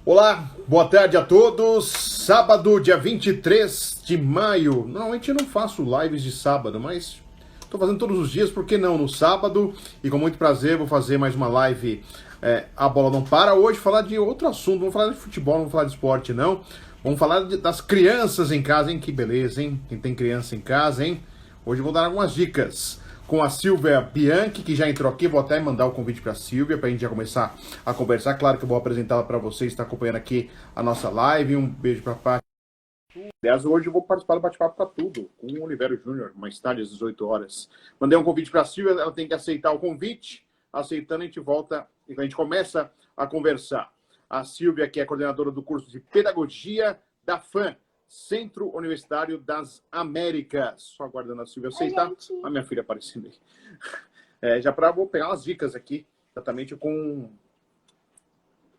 Olá, boa tarde a todos. Sábado, dia 23 de maio. Normalmente eu não faço lives de sábado, mas estou fazendo todos os dias, por que não no sábado? E com muito prazer vou fazer mais uma live. A Bola Não Para. Hoje falar de outro assunto. Vamos falar de futebol, não vamos falar de esporte, não. Vamos falar das crianças em casa, hein? Que beleza, hein? Quem tem criança em casa, hein? Hoje eu vou dar algumas dicas com a Silvia Bianchi, que já entrou aqui. Vou até mandar o convite para a Silvia, para a gente já começar a conversar. Claro que eu vou apresentá-la para você, está acompanhando aqui a nossa live. Um beijo para a Paty. Aliás, hoje eu vou participar do bate-papo para tudo, com o Oliveira Júnior, mais tarde às 18 horas. Mandei um convite para a Silvia, ela tem que aceitar o convite. Aceitando, a gente volta e a gente começa a conversar. A Silvia, que é coordenadora do curso de Pedagogia da FAM, Centro Universitário das Américas. Só aguardando a Silvia aceitar. A minha filha aparecendo aí. Vou pegar umas dicas aqui, exatamente com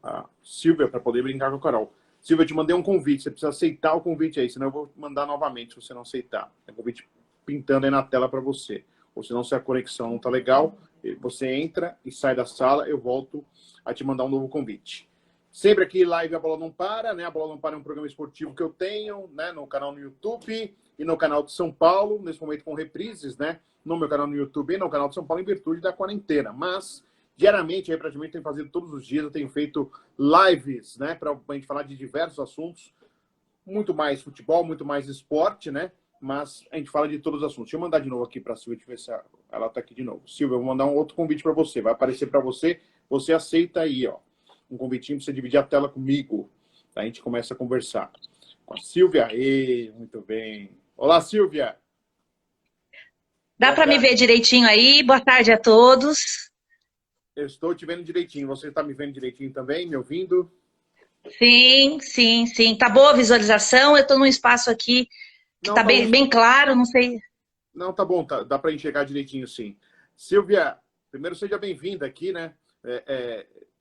a Silvia, para poder brincar com a Carol. Silvia, eu te mandei um convite, você precisa aceitar o convite aí, senão eu vou mandar novamente se você não aceitar. Tem um convite pintando aí na tela para você. Ou senão, se a conexão não tá legal, você entra e sai da sala, eu volto a te mandar um novo convite. Sempre aqui, live A Bola Não Para, né? A Bola Não Para é um programa esportivo que eu tenho, né? No canal no YouTube e no canal de São Paulo, nesse momento com reprises, né? No meu canal no YouTube e no canal de São Paulo, em virtude da quarentena. Mas, diariamente, aí, praticamente, tenho feito todos os dias, eu tenho feito lives, né? Pra gente falar de diversos assuntos. Muito mais futebol, muito mais esporte, né? Mas a gente fala de todos os assuntos. Deixa eu mandar de novo aqui para a Silvia, ver se ela está aqui de novo. Silvia, eu vou mandar um outro convite para você. Vai aparecer para você. Você aceita aí, ó. Um convitinho para você dividir a tela comigo. Aí a gente começa a conversar com a Silvia. Muito bem. Olá, Silvia. Dá para me ver direitinho aí? Boa tarde a todos. Eu estou te vendo direitinho. Você está me vendo direitinho também? Me ouvindo? Sim, sim, sim. Tá boa a visualização? Eu estou num espaço aqui que Não, está tá, bem claro, não sei. não, tá bom. Dá para enxergar direitinho, sim. Silvia, primeiro seja bem-vinda aqui, né?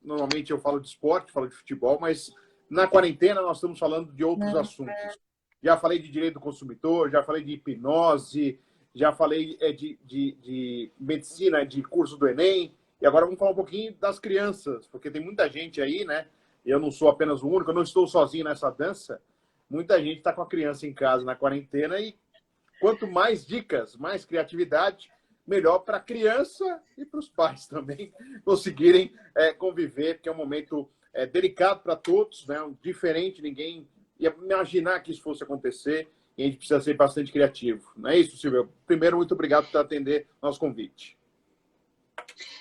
Normalmente eu falo de esporte, falo de futebol, mas na quarentena nós estamos falando de outros assuntos. Já falei de direito do consumidor, já falei de hipnose, já falei de medicina, de curso do Enem, e agora vamos falar um pouquinho das crianças, porque tem muita gente aí, né? Eu não sou apenas o único, eu não estou sozinho nessa dança. Muita gente está com a criança em casa na quarentena e quanto mais dicas, mais criatividade, melhor para a criança e para os pais também conseguirem conviver, porque é um momento delicado para todos, né? Diferente, ninguém ia imaginar que isso fosse acontecer e a gente precisa ser bastante criativo. Não é isso, Silvia? Primeiro, muito obrigado por atender nosso convite.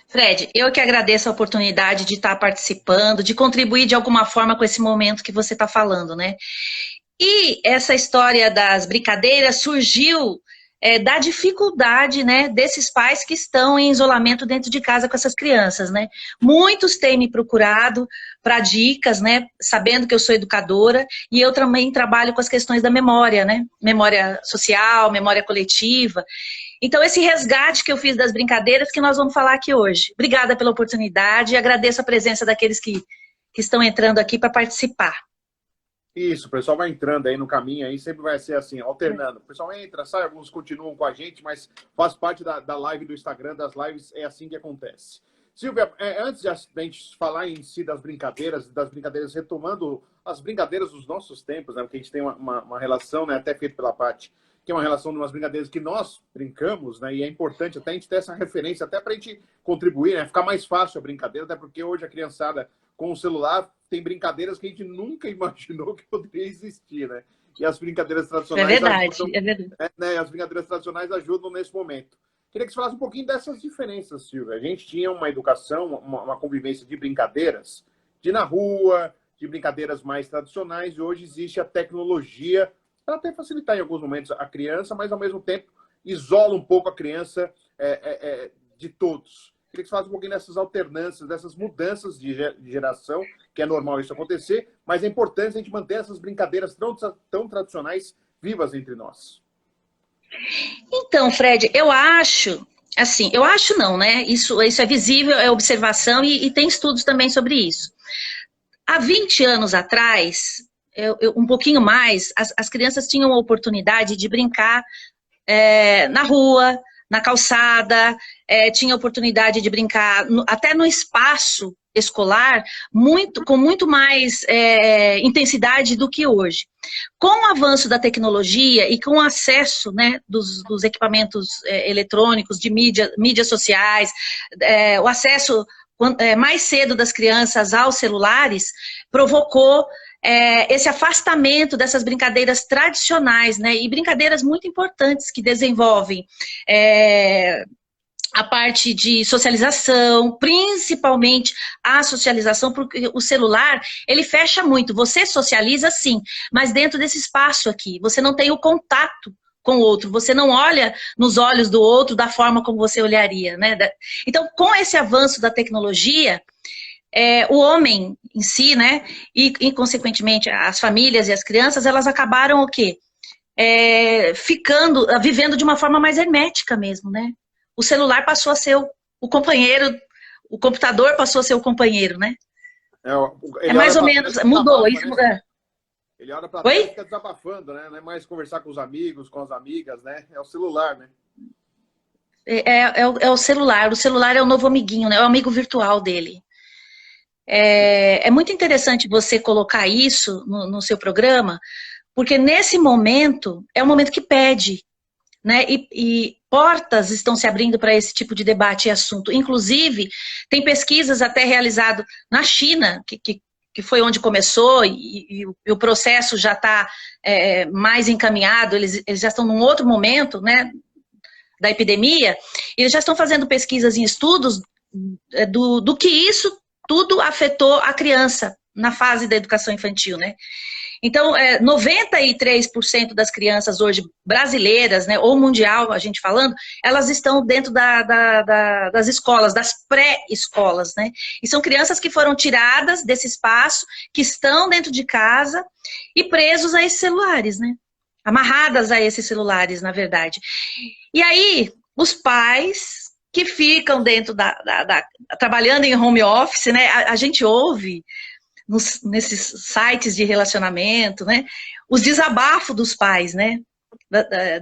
Fred, eu que agradeço a oportunidade de estar participando, de contribuir de alguma forma com esse momento que você está falando, né? E essa história das brincadeiras surgiu da dificuldade, né, desses pais que estão em isolamento dentro de casa com essas crianças, né? Muitos têm me procurado para dicas, né, sabendo que eu sou educadora e eu também trabalho com as questões da memória, né? Memória social, memória coletiva. Então, esse resgate que eu fiz das brincadeiras que nós vamos falar aqui hoje. Obrigada pela oportunidade e agradeço a presença daqueles que estão entrando aqui para participar. Isso, o pessoal vai entrando aí no caminho, aí sempre vai ser assim, alternando. O pessoal entra, sai, alguns continuam com a gente, mas faz parte da live do Instagram, das lives, é assim que acontece. Silvia, antes de a gente falar em si das brincadeiras, retomando as brincadeiras dos nossos tempos, né, porque a gente tem uma relação, né, até feita pela Paty, que é uma relação de umas brincadeiras que nós brincamos, né, e é importante até a gente ter essa referência, até para a gente contribuir, né, ficar mais fácil a brincadeira, até porque hoje a criançada com o celular tem brincadeiras que a gente nunca imaginou que poderia existir, né? E as brincadeiras tradicionais ajudam, É verdade. né? As brincadeiras tradicionais ajudam nesse momento. Queria que você falasse um pouquinho dessas diferenças, Silvia. A gente tinha uma educação, uma convivência de brincadeiras, de ir na rua, de brincadeiras mais tradicionais, e hoje existe a tecnologia para até facilitar em alguns momentos a criança, mas ao mesmo tempo isola um pouco a criança de todos. Queria que você falasse um pouquinho dessas alternâncias, dessas mudanças de geração, que é normal isso acontecer, mas é importante a gente manter essas brincadeiras tão tradicionais vivas entre nós. Então, Fred, eu acho, assim, eu acho não, né? Isso é visível, é observação e tem estudos também sobre isso. Há 20 anos atrás, um pouquinho mais, as crianças tinham a oportunidade de brincar na rua, na calçada, tinha oportunidade de brincar até no espaço escolar com muito mais intensidade do que hoje. Com o avanço da tecnologia e com o acesso, né, dos equipamentos eletrônicos, de mídias sociais, o acesso mais cedo das crianças aos celulares, provocou esse afastamento dessas brincadeiras tradicionais, né, e brincadeiras muito importantes que desenvolvem a parte de socialização, principalmente a socialização, porque o celular, ele fecha muito. Você socializa sim, mas dentro desse espaço aqui, você não tem o contato com o outro, você não olha nos olhos do outro da forma como você olharia, né? Então, com esse avanço da tecnologia, o homem em si, né, e consequentemente as famílias e as crianças, elas acabaram o quê? Vivendo de uma forma mais hermética mesmo, né? O celular passou a ser o companheiro, o computador passou a ser o companheiro, né? Mais ou menos, mudou. Isso, né? Ele olha pra trás e fica desabafando, né? Não é mais conversar com os amigos, com as amigas, né? É o celular, né? O celular. O celular é o novo amiguinho, né? É o amigo virtual dele. É muito interessante você colocar isso no seu programa, porque nesse momento, é um momento que pede, né? E portas estão se abrindo para esse tipo de debate e assunto. Inclusive, tem pesquisas até realizadas na China, que foi onde começou, e o processo já está mais encaminhado, eles já estão num outro momento, né, da epidemia, e eles já estão fazendo pesquisas em estudos do que isso tudo afetou a criança na fase da educação infantil, né? Então, 93% das crianças hoje brasileiras, né, ou mundial, a gente falando, elas estão dentro das escolas, das pré-escolas, né? E são crianças que foram tiradas desse espaço, que estão dentro de casa e presos a esses celulares, né? Amarradas a esses celulares, na verdade. E aí, os pais que ficam dentro trabalhando em home office, né? A gente ouve nesses sites de relacionamento, né, os desabafos dos pais, né,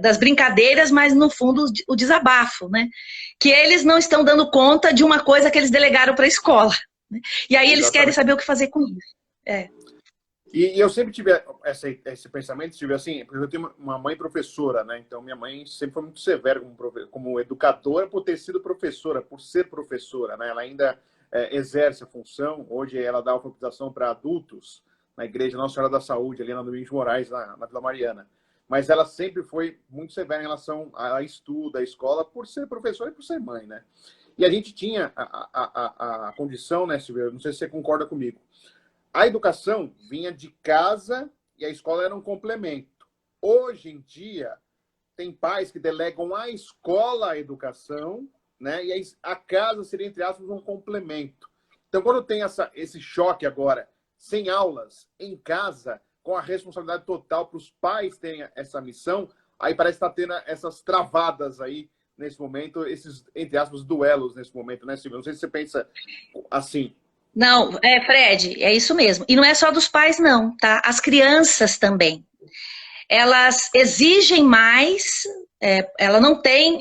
das brincadeiras, mas no fundo o desabafo, né, que eles não estão dando conta de uma coisa que eles delegaram para a escola, né, e aí eles querem saber o que fazer com isso. E eu sempre tive esse pensamento, tive assim, porque eu tenho uma mãe professora, né, então minha mãe sempre foi muito severa como educadora por ter sido professora, por ser professora, né, ela ainda exerce a função. Hoje ela dá alfabetização para adultos na Igreja Nossa Senhora da Saúde, ali na Domingos de Moraes, na Vila Mariana. Mas ela sempre foi muito severa em relação a estudo, à escola, por ser professora e por ser mãe, né? E a gente tinha a condição, né, Silvia? Não sei se você concorda comigo. A educação vinha de casa e a escola era um complemento. Hoje em dia, tem pais que delegam à escola a educação, né? E a casa seria, entre aspas, um complemento. Então, quando tem esse choque agora, sem aulas, em casa, com a responsabilidade total para os pais terem essa missão, aí parece que está tendo essas travadas aí, nesse momento, esses, entre aspas, duelos nesse momento, né, Silvia? Não sei se você pensa assim. Não, Fred, é isso mesmo. E não é só dos pais, não, tá? As crianças também. Elas exigem mais, ela não tem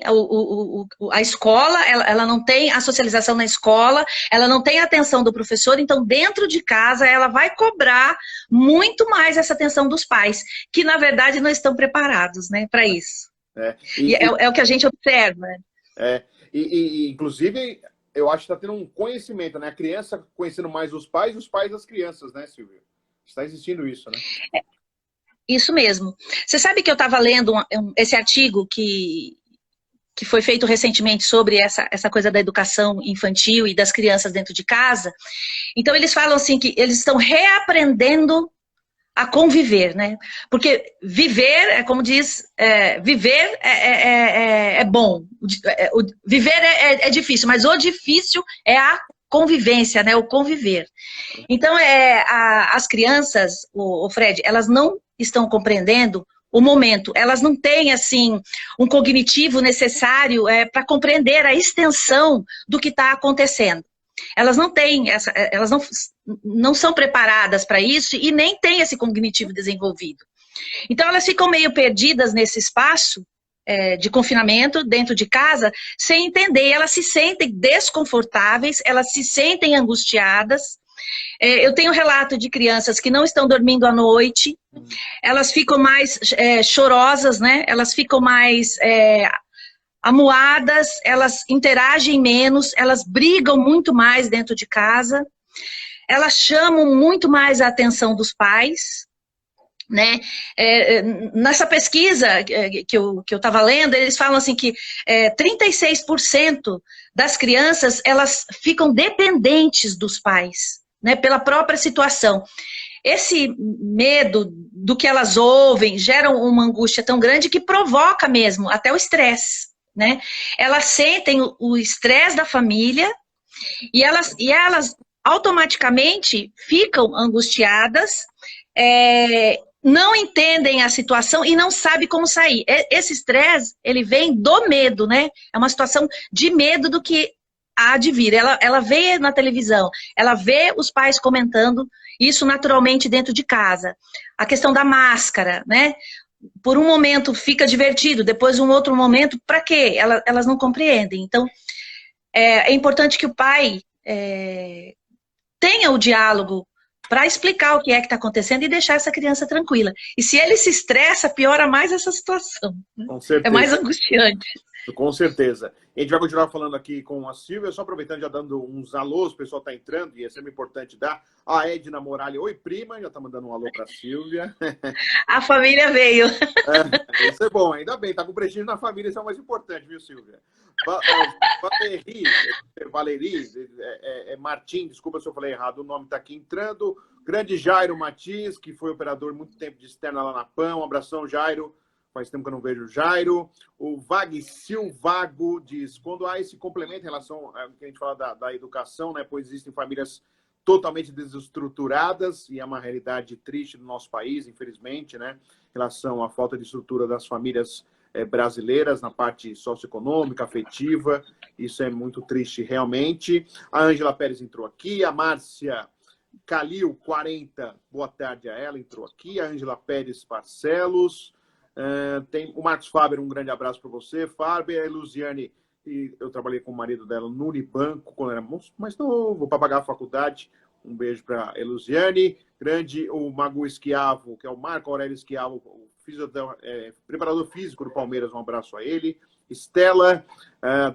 a escola, ela não tem a socialização na escola, ela não tem a atenção do professor, então dentro de casa ela vai cobrar muito mais essa atenção dos pais, que na verdade não estão preparados, né, para isso. É o que a gente observa. Inclusive, eu acho que está tendo um conhecimento, né? A criança conhecendo mais os pais das crianças, né, Silvia? Está existindo isso, né? Isso mesmo. Você sabe que eu estava lendo esse artigo que foi feito recentemente sobre essa coisa da educação infantil e das crianças dentro de casa. Então, eles falam assim que eles estão reaprendendo a conviver, né? Porque viver, como diz, viver é bom. Viver é difícil, mas o difícil é a convivência, né? O conviver. Então, as crianças, o Fred, elas não estão compreendendo o momento, elas não têm, assim, um cognitivo necessário para compreender a extensão do que está acontecendo. Elas não têm, elas não são preparadas para isso e nem têm esse cognitivo desenvolvido. Então, elas ficam meio perdidas nesse espaço de confinamento dentro de casa, sem entender, elas se sentem desconfortáveis, elas se sentem angustiadas. Eu tenho relato de crianças que não estão dormindo à noite, elas ficam mais chorosas, né? Elas ficam mais amuadas, elas interagem menos, elas brigam muito mais dentro de casa, elas chamam muito mais a atenção dos pais, né? Nessa pesquisa que eu estava lendo, eles falam assim que 36% das crianças, elas ficam dependentes dos pais, né, pela própria situação. Esse medo do que elas ouvem gera uma angústia tão grande que provoca mesmo até o estresse, né? Elas sentem o estresse da família e elas automaticamente ficam angustiadas, não entendem a situação e não sabem como sair. Esse estresse, ele vem do medo, né? É uma situação de medo do que há de vir. Ela vê na televisão, ela vê os pais comentando isso naturalmente dentro de casa. A questão da máscara, né? Por um momento fica divertido, depois um outro momento, para quê? Elas não compreendem. Então, é importante que o pai tenha o diálogo para explicar o que é que está acontecendo e deixar essa criança tranquila. E se ele se estressa, piora mais essa situação. Com certeza. É mais angustiante. Com certeza. A gente vai continuar falando aqui com a Silvia, só aproveitando, já dando uns alôs, o pessoal está entrando, e é sempre importante dar. A Edna Morali, oi prima, já está mandando um alô para a Silvia. A família veio. Isso é bom, ainda bem, está com prestígio na família, isso é o mais importante, viu, Silvia? Valeri, Martim, desculpa se eu falei errado, o nome está aqui entrando. Grande Jairo Matias, que foi operador muito tempo de externa lá na PAN, um abração, Jairo. Faz tempo que eu não vejo o Jairo. O Vag Silvago diz, quando há esse complemento em relação ao que a gente fala da educação, né, pois existem famílias totalmente desestruturadas, e é uma realidade triste no nosso país, infelizmente, né, em relação à falta de estrutura das famílias brasileiras na parte socioeconômica, afetiva. Isso é muito triste, realmente. A Ângela Pérez entrou aqui, a Márcia Calil, 40, boa tarde a ela, entrou aqui, a Ângela Pérez Barcelos. Tem o Marcos Faber, um grande abraço para você. Faber, a Elusiane, eu trabalhei com o marido dela no Unibanco, quando era mais novo, para pagar a faculdade. Um beijo para a Elusiane. Grande, o Magu Esquiavo, que é o Marco Aurélio Esquiavo, preparador físico do Palmeiras, um abraço a ele. Estela,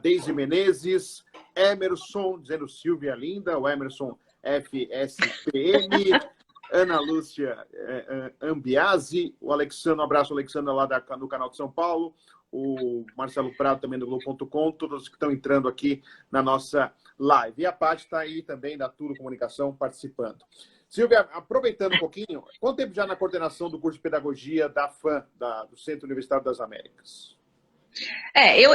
Deise Menezes, Emerson, dizendo Silvia Linda, o Emerson FSPM. Ana Lúcia Ambiase, o Alexandre, um abraço, Alexandre, lá do canal de São Paulo, o Marcelo Prado, também do Globo.com, todos que estão entrando aqui na nossa live. E a Paty está aí também, da Tudo Comunicação, participando. Silvia, aproveitando um pouquinho, quanto tempo já na coordenação do curso de Pedagogia da FAM, do Centro Universitário das Américas?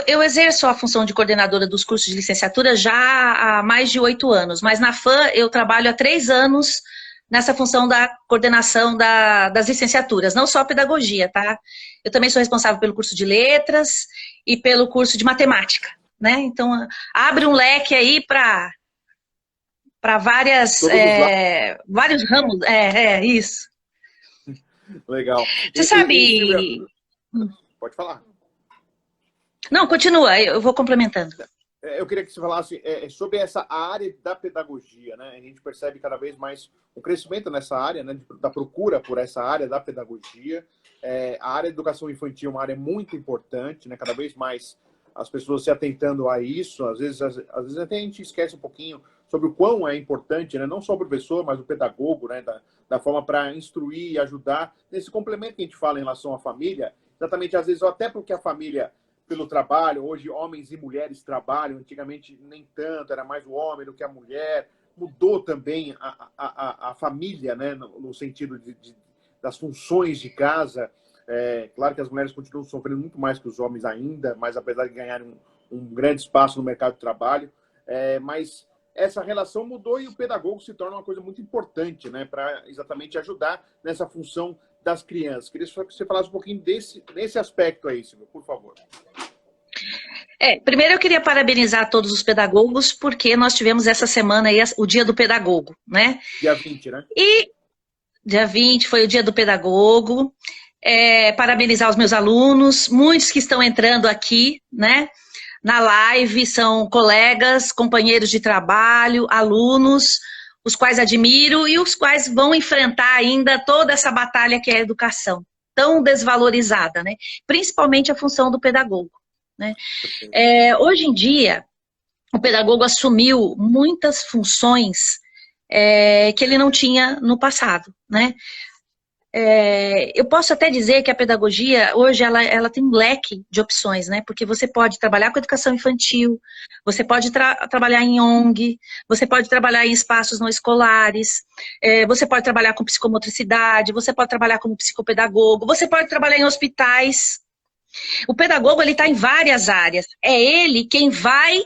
Eu exerço a função de coordenadora dos cursos de licenciatura já há mais de 8 anos, mas na FAM eu trabalho há 3 anos nessa função da coordenação das licenciaturas, não só pedagogia, tá? Eu também sou responsável pelo curso de letras e pelo curso de matemática, né? Então, abre um leque aí para vários ramos, isso. Legal. Você sabe... Pode falar. Não, continua, eu vou complementando. Eu queria que você falasse sobre essa área da pedagogia, né? A gente percebe cada vez mais um crescimento nessa área, né? Da procura por essa área da pedagogia. A área de educação infantil é uma área muito importante, né? Cada vez mais as pessoas se atentando a isso. Às vezes até a gente esquece um pouquinho sobre o quão é importante, né? Não só o professor, mas o pedagogo, né? Da forma para instruir e ajudar nesse complemento que a gente fala em relação à família. Exatamente, às vezes, até porque a família... pelo trabalho, hoje homens e mulheres trabalham, antigamente nem tanto, era mais o homem do que a mulher, mudou também a família, né, no sentido das funções de casa. Claro que as mulheres continuam sofrendo muito mais que os homens ainda, mas apesar de ganharem um grande espaço no mercado de trabalho, mas essa relação mudou e o pedagogo se torna uma coisa muito importante, né, para exatamente ajudar nessa função das crianças. Queria só que você falasse um pouquinho desse aspecto aí, Silvia, por favor. Primeiro eu queria parabenizar todos os pedagogos, porque nós tivemos essa semana aí o Dia do Pedagogo, né? Dia 20, né? E dia 20 foi o Dia do Pedagogo. parabenizar os meus alunos, muitos que estão entrando aqui, né, na live, são colegas, companheiros de trabalho, alunos, os quais admiro e os quais vão enfrentar ainda toda essa batalha que é a educação, tão desvalorizada, né, principalmente a função do pedagogo, né. Hoje em dia, o pedagogo assumiu muitas funções que ele não tinha no passado, né. Eu posso até dizer que a pedagogia, hoje, ela tem um leque de opções, né? Porque você pode trabalhar com educação infantil, você pode trabalhar em ONG, você pode trabalhar em espaços não escolares, você pode trabalhar com psicomotricidade, você pode trabalhar como psicopedagogo, você pode trabalhar em hospitais. O pedagogo, ele está em várias áreas. É ele quem vai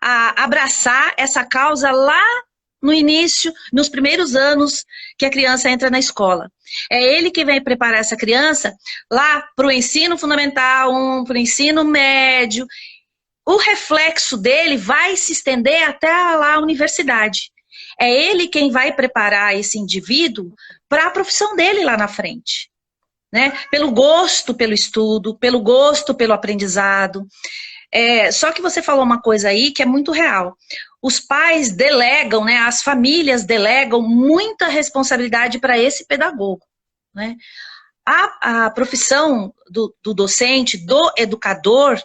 abraçar essa causa lá no início, nos primeiros anos que a criança entra na escola. É ele que vai preparar essa criança lá para o ensino fundamental, para o ensino médio. O reflexo dele vai se estender até lá a universidade. É ele quem vai preparar esse indivíduo para a profissão dele lá na frente, né? Pelo gosto pelo estudo, pelo gosto pelo aprendizado. Só que você falou uma coisa aí que é muito real. Os pais delegam, né, as famílias delegam muita responsabilidade para esse pedagogo, né? A profissão do docente, do educador,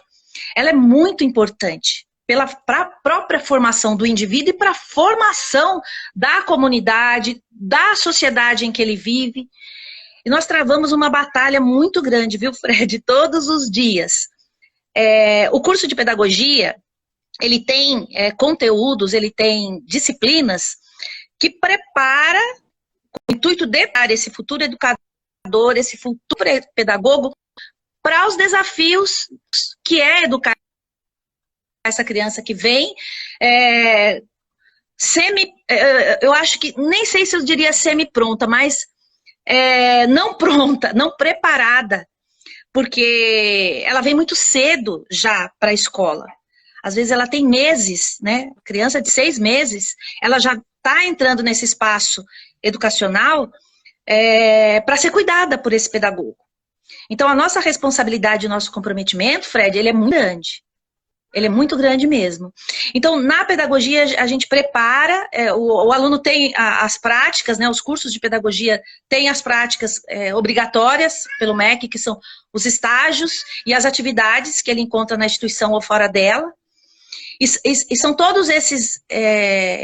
ela é muito importante para a própria formação do indivíduo e para a formação da comunidade, da sociedade em que ele vive. E nós travamos uma batalha muito grande, viu, Fred, todos os dias. O curso de pedagogia, ele tem conteúdos, ele tem disciplinas que prepara, com o intuito de preparar esse futuro educador, esse futuro pedagogo, para os desafios que é educar essa criança que vem, eu acho que, nem sei se eu diria semi-pronta, mas não pronta, não preparada, porque ela vem muito cedo já para a escola. Às vezes ela tem meses, né? Criança de 6 meses, ela já está entrando nesse espaço educacional para ser cuidada por esse pedagogo. Então a nossa responsabilidade, o nosso comprometimento, Fred, ele é muito grande. Ele é muito grande mesmo. Então, na pedagogia, a gente prepara, o aluno tem as práticas, né, os cursos de pedagogia têm as práticas obrigatórias pelo MEC, que são os estágios e as atividades que ele encontra na instituição ou fora dela. E são todos esses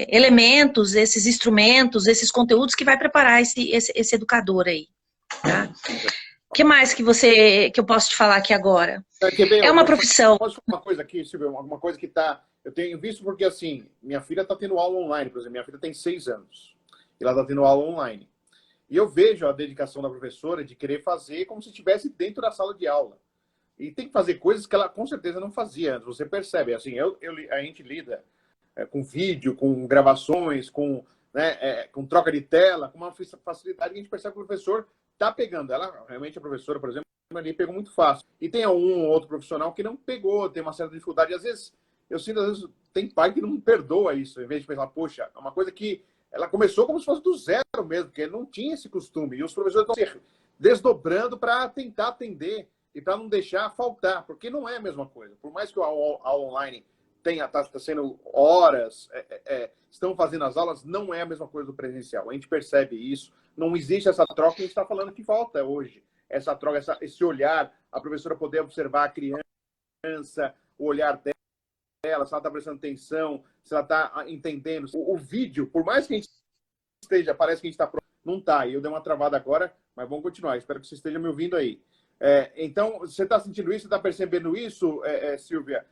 elementos, esses instrumentos, esses conteúdos que vai preparar esse educador aí, tá? O que mais que eu posso te falar aqui agora? É uma profissão. Posso falar uma coisa aqui, Silvia? Uma coisa que eu tenho visto porque, assim, minha filha está tendo aula online, por exemplo. Minha filha tem 6 anos. E ela está tendo aula online. E eu vejo a dedicação da professora de querer fazer como se estivesse dentro da sala de aula. E tem que fazer coisas que ela, com certeza, não fazia antes. Você percebe. Assim, a gente lida com vídeo, com gravações, com troca de tela, com uma facilidade que a gente percebe que o professor está pegando. Ela, realmente, a professora, por exemplo, ali pegou muito fácil. E tem um ou outro profissional que não pegou, tem uma certa dificuldade. E, às vezes, eu sinto, às vezes, tem pai que não perdoa isso, em vez de pensar, poxa, é uma coisa que ela começou como se fosse do zero mesmo, porque não tinha esse costume. E os professores estão se desdobrando para tentar atender e para não deixar faltar, porque não é a mesma coisa. Por mais que a aula online está sendo horas, estão fazendo as aulas, não é a mesma coisa do presencial. A gente percebe isso. Não existe essa troca que a gente está falando que falta hoje. Essa troca, esse olhar, a professora poder observar a criança, o olhar dela, se ela está prestando atenção, se ela está entendendo. O vídeo, por mais que a gente parece que a gente está pronto, não está. E eu dei uma travada agora, mas vamos continuar. Espero que você esteja me ouvindo aí. Então, você está sentindo isso? Você está percebendo isso, Silvia?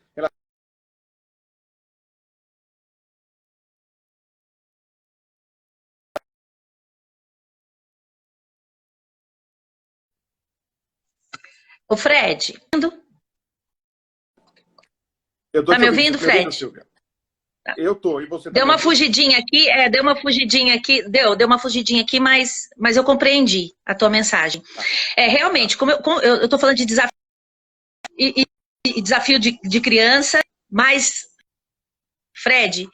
O Fred, tá me ouvindo, Fred? Silvia? Eu tô, e você tá deu uma fugidinha aqui, deu uma fugidinha aqui, mas eu compreendi a tua mensagem. Realmente, como eu tô falando de desafio e desafio de criança, mas, Fred,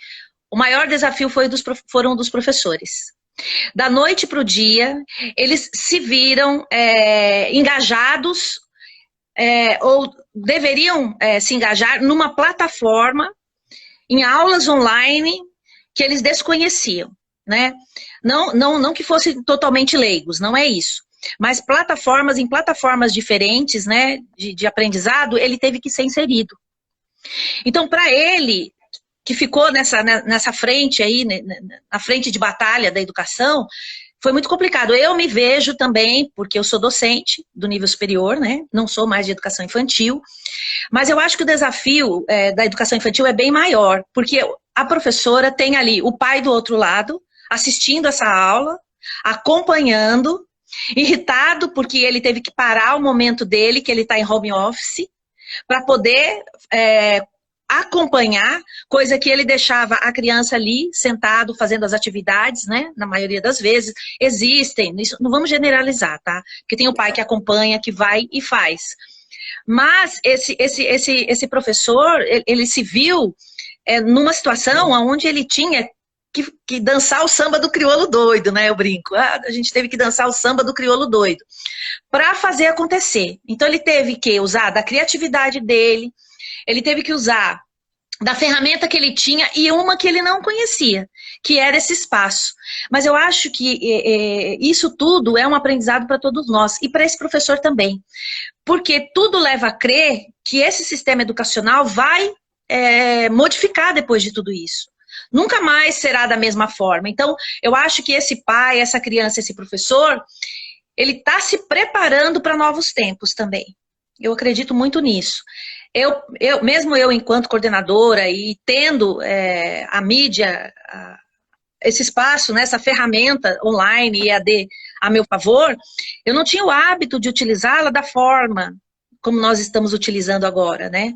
o maior desafio foram dos professores. Da noite para o dia, eles se viram engajados, ou deveriam se engajar numa plataforma, em aulas online, que eles desconheciam, né? Não que fossem totalmente leigos, não é isso. Mas em plataformas diferentes, né, de aprendizado, ele teve que ser inserido. Então, para ele, que ficou nessa frente aí, né, na frente de batalha da educação, foi muito complicado. Eu me vejo também, porque eu sou docente do nível superior, né? Não sou mais de educação infantil, mas eu acho que o desafio da educação infantil é bem maior, porque a professora tem ali o pai do outro lado, assistindo essa aula, acompanhando, irritado porque ele teve que parar o momento dele, que ele está em home office, para poder acompanhar, coisa que ele deixava a criança ali, sentado, fazendo as atividades, né? Na maioria das vezes. Existem, isso, não vamos generalizar, tá? Porque tem o pai que acompanha, que vai e faz. Mas esse professor, ele se viu numa situação onde ele tinha que dançar o samba do crioulo doido, né? Eu brinco. A gente teve que dançar o samba do crioulo doido para fazer acontecer. Então ele teve que usar da criatividade dele, ele teve que usar da ferramenta que ele tinha e uma que ele não conhecia, que era esse espaço. Mas eu acho que isso tudo é um aprendizado para todos nós e para esse professor também. Porque tudo leva a crer que esse sistema educacional vai modificar depois de tudo isso. Nunca mais será da mesma forma. Então, eu acho que esse pai, essa criança, esse professor, ele está se preparando para novos tempos também. Eu acredito muito nisso. Mesmo eu, enquanto coordenadora, e tendo a mídia, esse espaço, né, essa ferramenta online e EAD a meu favor, eu não tinha o hábito de utilizá-la da forma como nós estamos utilizando agora, né?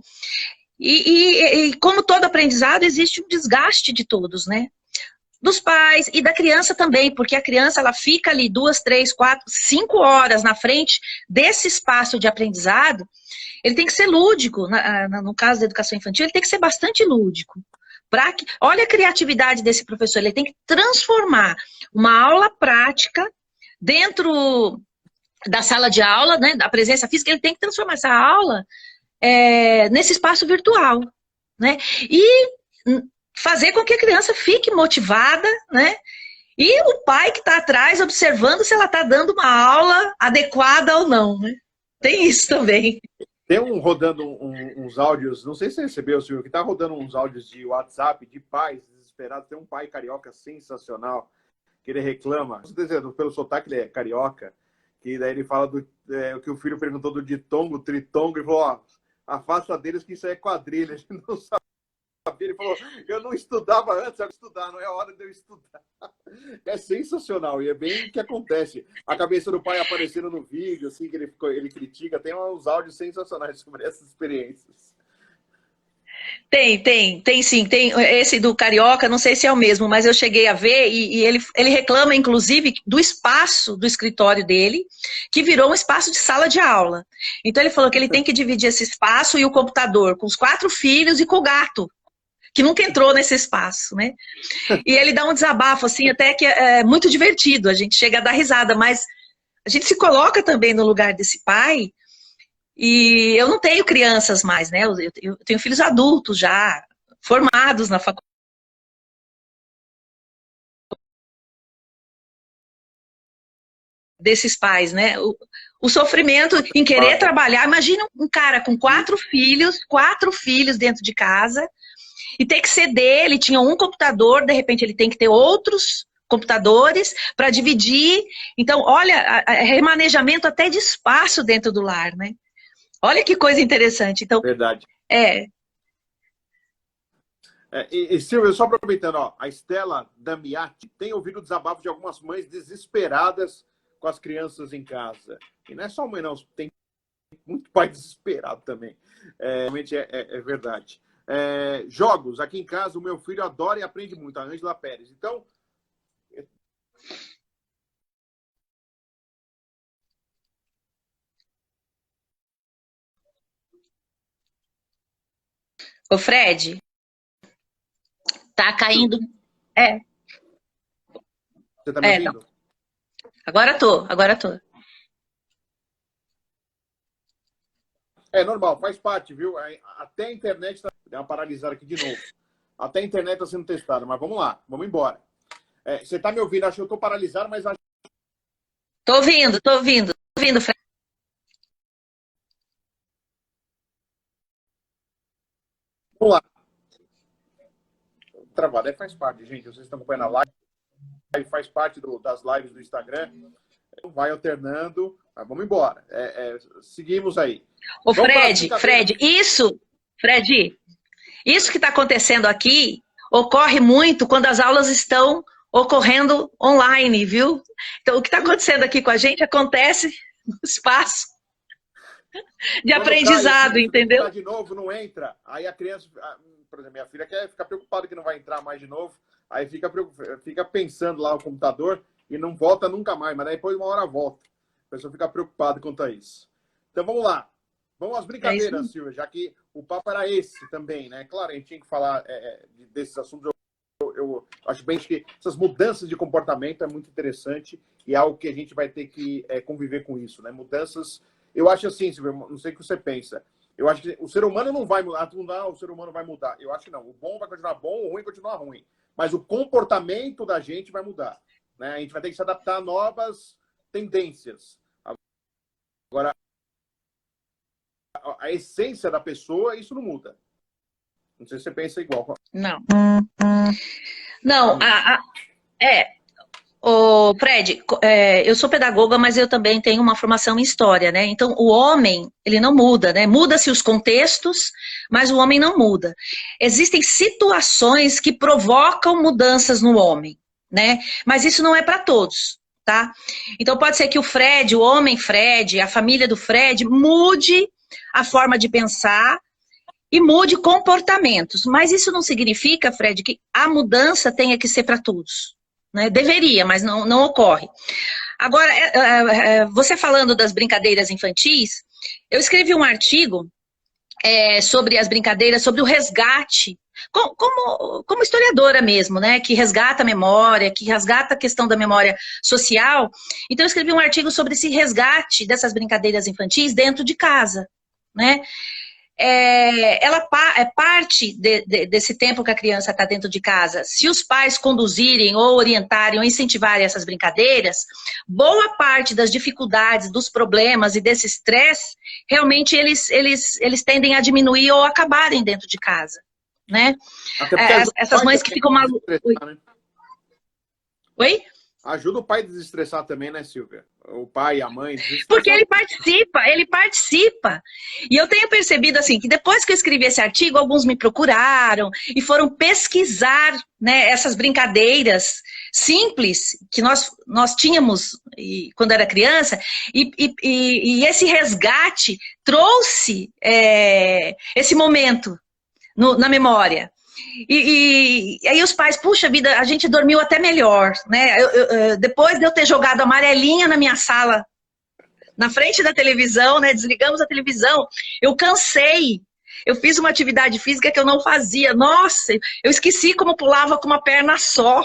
E como todo aprendizado, existe um desgaste de todos, né? Dos pais e da criança também, porque a criança ela fica ali 2, 3, 4, 5 horas na frente desse espaço de aprendizado. Ele tem que ser lúdico, no caso da educação infantil, ele tem que ser bastante lúdico. Olha a criatividade desse professor, ele tem que transformar uma aula prática dentro da sala de aula, né, da presença física, ele tem que transformar essa aula nesse espaço virtual, né, e fazer com que a criança fique motivada, né, e o pai que está atrás observando se ela está dando uma aula adequada ou não, né, tem isso também. Tem rodando uns áudios, não sei se você recebeu, Silvio, que tá rodando uns áudios de WhatsApp de pais desesperados. Tem um pai carioca sensacional, que ele reclama, pelo sotaque ele é carioca, que daí ele fala o que o filho perguntou do ditongo, tritongo, e falou, ó, afasta deles que isso é quadrilha, a gente não sabe. Ele falou, eu não estudava antes, eu vou estudar, não é hora de eu estudar. É sensacional, e é bem o que acontece. A cabeça do pai aparecendo no vídeo, assim, que ele critica, tem uns áudios sensacionais sobre essas experiências. Tem sim, tem esse do Carioca, não sei se é o mesmo, mas eu cheguei a ver e ele reclama, inclusive, do espaço do escritório dele, que virou um espaço de sala de aula. Então ele falou que ele tem que dividir esse espaço e o computador com os 4 filhos e com o gato, que nunca entrou nesse espaço, né? E ele dá um desabafo, assim, até que é muito divertido, a gente chega a dar risada, mas a gente se coloca também no lugar desse pai. E eu não tenho crianças mais, né? Eu tenho filhos adultos já, formados na faculdade. Desses pais, né? O sofrimento em querer trabalhar. Imagina um cara com 4 filhos dentro de casa, e ter que ser dele, tinha um computador, de repente ele tem que ter outros computadores para dividir. Então, olha, remanejamento até de espaço dentro do lar, né? Olha que coisa interessante. Então, Verdade. Silvio, só aproveitando, ó, a Estela Damiati tem ouvido o desabafo de algumas mães desesperadas com as crianças em casa. E não é só mãe, não, tem muito pai desesperado também. Realmente é verdade. Jogos, aqui em casa, o meu filho adora e aprende muito, a Ângela Pérez. Então, ô Fred, tá caindo. Você tá me Não. ouvindo? Agora tô. É normal, faz parte, viu? Até a internet tá... Deu uma paralisada aqui de novo. Até a internet está sendo testada, mas vamos lá, vamos embora. Você tá me ouvindo? Acho que eu tô paralisado, mas acho... Tô ouvindo, Fred. Vamos lá. Travado, aí faz parte, gente. Vocês estão acompanhando a live, faz parte das lives do Instagram. Vai alternando, mas vamos embora. Seguimos aí. Ô, Fred, isso que está acontecendo aqui ocorre muito quando as aulas estão ocorrendo online, viu? Então, o que está acontecendo aqui com a gente acontece no espaço de aprendizado, entendeu? De novo, não entra. Aí a criança, por exemplo, minha filha quer ficar preocupada que não vai entrar mais de novo. Aí fica pensando lá no computador e não volta nunca mais. Mas depois uma hora volta. A pessoa fica preocupada quanto a isso. Então vamos lá. Vamos às brincadeiras, Silvia, já que o papo era esse também, né? Claro, a gente tinha que falar desses assuntos. Eu acho bem que essas mudanças de comportamento é muito interessante e é algo que a gente vai ter que conviver com isso, né? Mudanças. Eu acho assim, Silvia, não sei o que você pensa. Eu acho que o ser humano não vai mudar, o ser humano vai mudar. Eu acho que não. O bom vai continuar bom, o ruim vai continuar ruim. Mas o comportamento da gente vai mudar, né? A gente vai ter que se adaptar a novas tendências. Agora, a essência da pessoa, isso não muda. Não sei se você pensa igual. Não, Ô, Fred, eu sou pedagoga, mas eu também tenho uma formação em história, né? Então, o homem, ele não muda, né? Muda-se os contextos, mas o homem não muda. Existem situações que provocam mudanças no homem, né? Mas isso não é para todos, tá? Então, pode ser que o homem Fred, a família do Fred, mude a forma de pensar e mude comportamentos. Mas isso não significa, Fred, que a mudança tenha que ser para todos. Né? Deveria, mas não ocorre. Agora, você falando das brincadeiras infantis, eu escrevi um artigo sobre as brincadeiras, sobre o resgate, como historiadora mesmo, né? Que resgata a memória, que resgata a questão da memória social. Então, eu escrevi um artigo sobre esse resgate dessas brincadeiras infantis dentro de casa, né? Ela é parte desse tempo que a criança está dentro de casa. Se os pais conduzirem ou orientarem ou incentivarem essas brincadeiras, boa parte das dificuldades, dos problemas e desse estresse, realmente eles tendem a diminuir ou acabarem dentro de casa, né? Essas mães que ficam malucas. Né? Oi? Ajuda o pai a desestressar também, né, Silvia? O pai e a mãe. Porque ele participa. E eu tenho percebido, assim, que depois que eu escrevi esse artigo, alguns me procuraram e foram pesquisar, né, essas brincadeiras simples que nós tínhamos quando era criança, e esse resgate trouxe esse momento na memória. E aí os pais, puxa vida, a gente dormiu até melhor, né? Depois de eu ter jogado amarelinha na minha sala, na frente da televisão, né? Desligamos a televisão, eu cansei. Eu fiz uma atividade física que eu não fazia. Nossa, eu esqueci como pulava com uma perna só,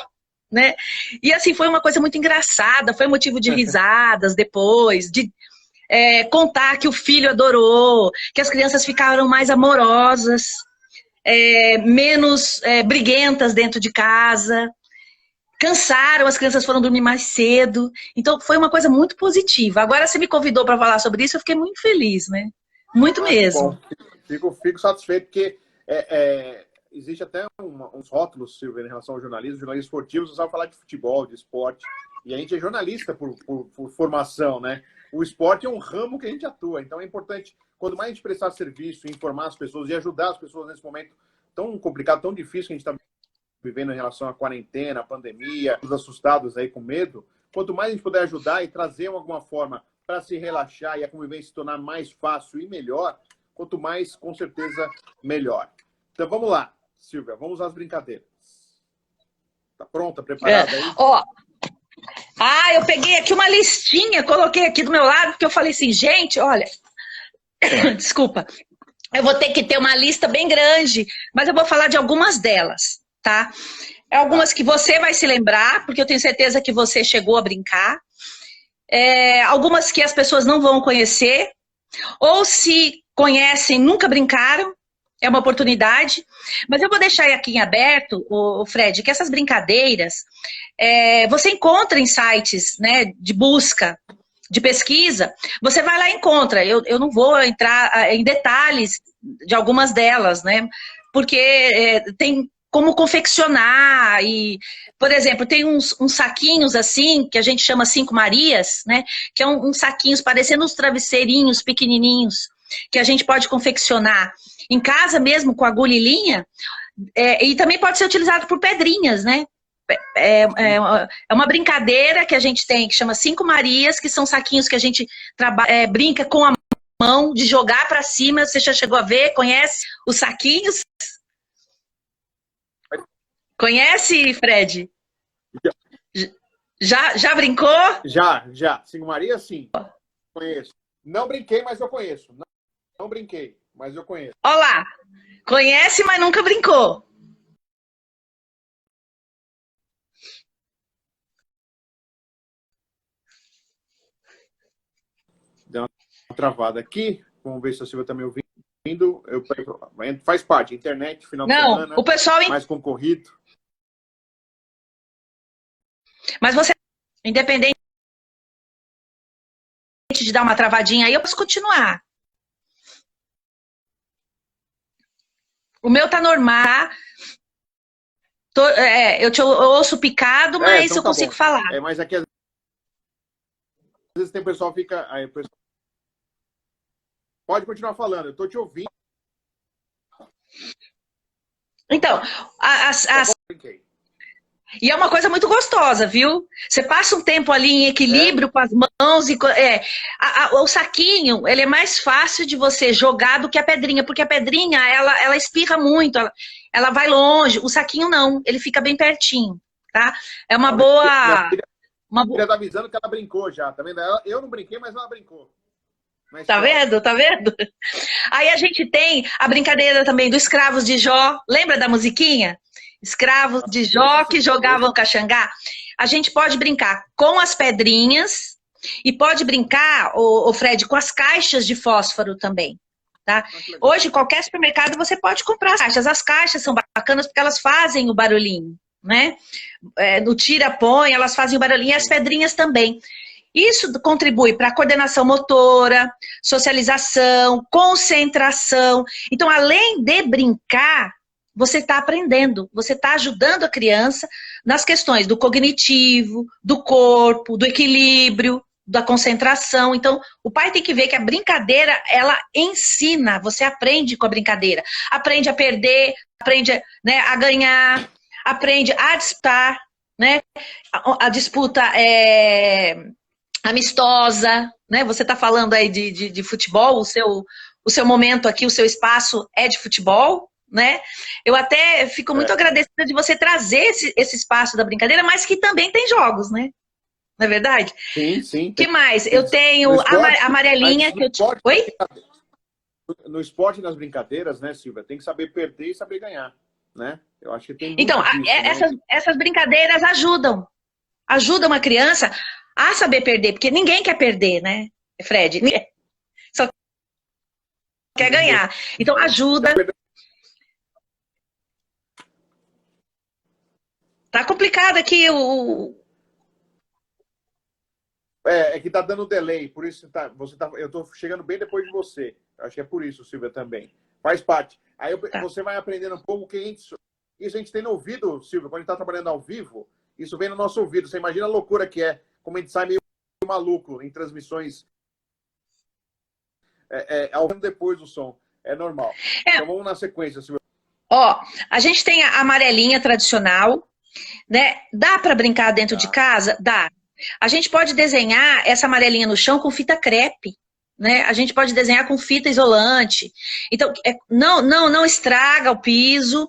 né? E assim, foi uma coisa muito engraçada, foi motivo de risadas depois, de contar que o filho adorou, que as crianças ficaram mais amorosas. Menos briguentas dentro de casa, cansaram, as crianças foram dormir mais cedo, então foi uma coisa muito positiva. Agora você me convidou para falar sobre isso, eu fiquei muito feliz, né? Muito mesmo. Bom, fico satisfeito, porque existe até uns rótulos, Silvia, em relação ao jornalismo. Jornalistas esportivos usavam falar de futebol, de esporte, e a gente é jornalista por formação, né? O esporte é um ramo que a gente atua, então é importante, quanto mais a gente prestar serviço, informar as pessoas e ajudar as pessoas nesse momento tão complicado, tão difícil que a gente está vivendo em relação à quarentena, à pandemia, os assustados aí com medo, quanto mais a gente puder ajudar e trazer de alguma forma para se relaxar e a convivência se tornar mais fácil e melhor, quanto mais, com certeza, melhor. Então vamos lá, Silvia, vamos às brincadeiras. Tá pronta, preparada aí? Eu peguei aqui uma listinha, coloquei aqui do meu lado, porque eu falei assim, gente, olha, desculpa, eu vou ter que ter uma lista bem grande, mas eu vou falar de algumas delas, tá? Algumas que você vai se lembrar, porque eu tenho certeza que você chegou a brincar. Algumas que as pessoas não vão conhecer, ou se conhecem, nunca brincaram, é uma oportunidade. Mas eu vou deixar aqui em aberto, o Fred, que essas brincadeiras você encontra em sites, né, de busca, de pesquisa, você vai lá e encontra. Eu não vou entrar em detalhes de algumas delas, né, porque tem como confeccionar e, por exemplo, tem uns saquinhos assim, que a gente chama Cinco Marias, né, que é uns saquinhos parecendo uns travesseirinhos pequenininhos, que a gente pode confeccionar em casa mesmo, com agulha e linha, e também pode ser utilizado por pedrinhas, né? É uma brincadeira que a gente tem, que chama Cinco Marias, que são saquinhos que a gente brinca com a mão, de jogar para cima. Você já chegou a ver? Conhece os saquinhos? Conhece, Fred? Já brincou? Já. Cinco Maria, sim. Conheço. Não brinquei, mas eu conheço. Não brinquei, mas eu conheço. Olha lá. Conhece, mas nunca brincou. Deu uma travada aqui. Vamos ver se a Silvia está me ouvindo. Faz parte, internet, final de semana. O pessoal mais concorrido. Mas você, independente de dar uma travadinha aí, eu posso continuar. O meu tá normal. Eu ouço picado, mas então eu consigo falar. Mas aqui às vezes tem pessoal que fica... Pode continuar falando, eu tô te ouvindo. Então, e é uma coisa muito gostosa, viu? Você passa um tempo ali em equilíbrio com as mãos. O saquinho, ele é mais fácil de você jogar do que a pedrinha, porque a pedrinha, ela espirra muito, ela vai longe. O saquinho não, ele fica bem pertinho, tá? É uma boa... Minha filha tá avisando que ela brincou já, tá vendo? Eu não brinquei, mas ela brincou. Tá vendo? Tá vendo? Aí a gente tem a brincadeira também do Escravos de Jó. Lembra da musiquinha? Escravos de Jó que jogavam caxangá. A gente pode brincar com as pedrinhas e pode brincar, o Fred, com as caixas de fósforo também. Tá? Hoje, qualquer supermercado, você pode comprar as caixas. As caixas são bacanas porque elas fazem o barulhinho, né? No tira-põe, elas fazem o barulhinho, e as pedrinhas também. Isso contribui para a coordenação motora, socialização, concentração. Então, além de brincar, você está aprendendo, você está ajudando a criança nas questões do cognitivo, do corpo, do equilíbrio, da concentração. Então, o pai tem que ver que a brincadeira, ela ensina, você aprende com a brincadeira. Aprende a perder, aprende, né, a ganhar, aprende a disputar, né? A disputa amistosa, né? Você está falando aí de futebol, o seu momento aqui, o seu espaço é de futebol, né? Eu até fico muito agradecida de você trazer esse espaço da brincadeira, mas que também tem jogos, né? Não é verdade? Sim. O que mais? Eu tenho a amarelinha que eu te... Oi? No esporte e nas brincadeiras, né, Silvia? Tem que saber perder e saber ganhar, né? Eu acho que tem muito Então, disso, essas brincadeiras ajudam a criança a saber perder, porque ninguém quer perder, né, Fred? Ninguém só quer ganhar. Então, ajuda. Tá complicado aqui É que tá dando delay, por isso eu tô chegando bem depois de você. Acho que é por isso, Silvia, também. Faz parte. Aí você vai aprendendo um pouco que isso a gente tem no ouvido, Silvia, quando a gente tá trabalhando ao vivo, isso vem no nosso ouvido. Você imagina a loucura que é, como a gente sai meio maluco em transmissões ao vivo depois do som. É normal. Então vamos na sequência, Silvia. Ó, a gente tem a amarelinha tradicional, né? Dá para brincar dentro de casa? Dá. A gente pode desenhar essa amarelinha no chão com fita crepe, né? A gente pode desenhar com fita isolante. Então, não estraga o piso.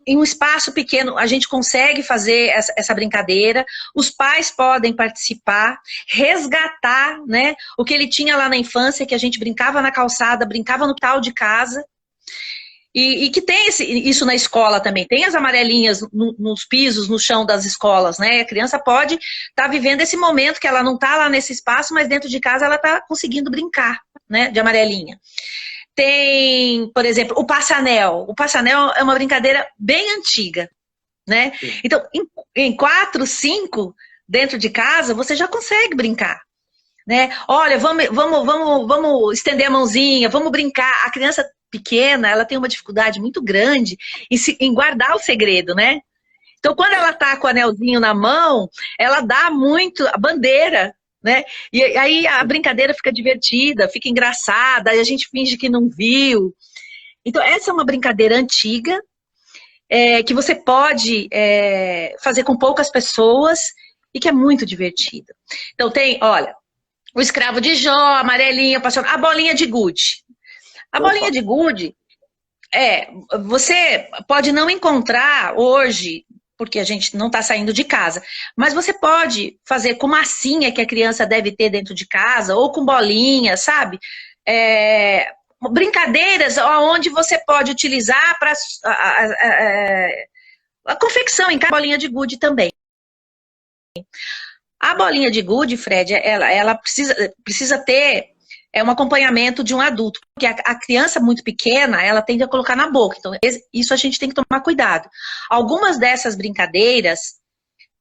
Em um espaço pequeno, a gente consegue fazer essa brincadeira. Os pais podem participar, resgatar, né? O que ele tinha lá na infância, que a gente brincava na calçada, brincava no quintal de casa. E que tem isso na escola também. Tem as amarelinhas nos pisos, no chão das escolas, né? A criança pode estar vivendo esse momento que ela não está lá nesse espaço, mas dentro de casa ela está conseguindo brincar, né? De amarelinha. Tem, por exemplo, o passanel. O passanel é uma brincadeira bem antiga, né? Sim. Então, em 4, 5, dentro de casa, você já consegue brincar. Né? Olha, vamos estender a mãozinha, vamos brincar. A criança pequena, ela tem uma dificuldade muito grande em guardar o segredo, né? Então, quando ela tá com o anelzinho na mão, ela dá muito a bandeira, né? E aí a brincadeira fica divertida, fica engraçada, aí a gente finge que não viu. Então, essa é uma brincadeira antiga, que você pode fazer com poucas pessoas e que é muito divertida. Então, tem, olha, o escravo de Jó, a amarelinha, a bolinha de gude. A bolinha de gude, você pode não encontrar hoje, porque a gente não está saindo de casa, mas você pode fazer com massinha que a criança deve ter dentro de casa, ou com bolinha, sabe? Brincadeiras onde você pode utilizar para a confecção em casa, a bolinha de gude também. A bolinha de gude, Fred, ela precisa ter um acompanhamento de um adulto, porque a criança muito pequena, ela tende a colocar na boca, então isso a gente tem que tomar cuidado. Algumas dessas brincadeiras,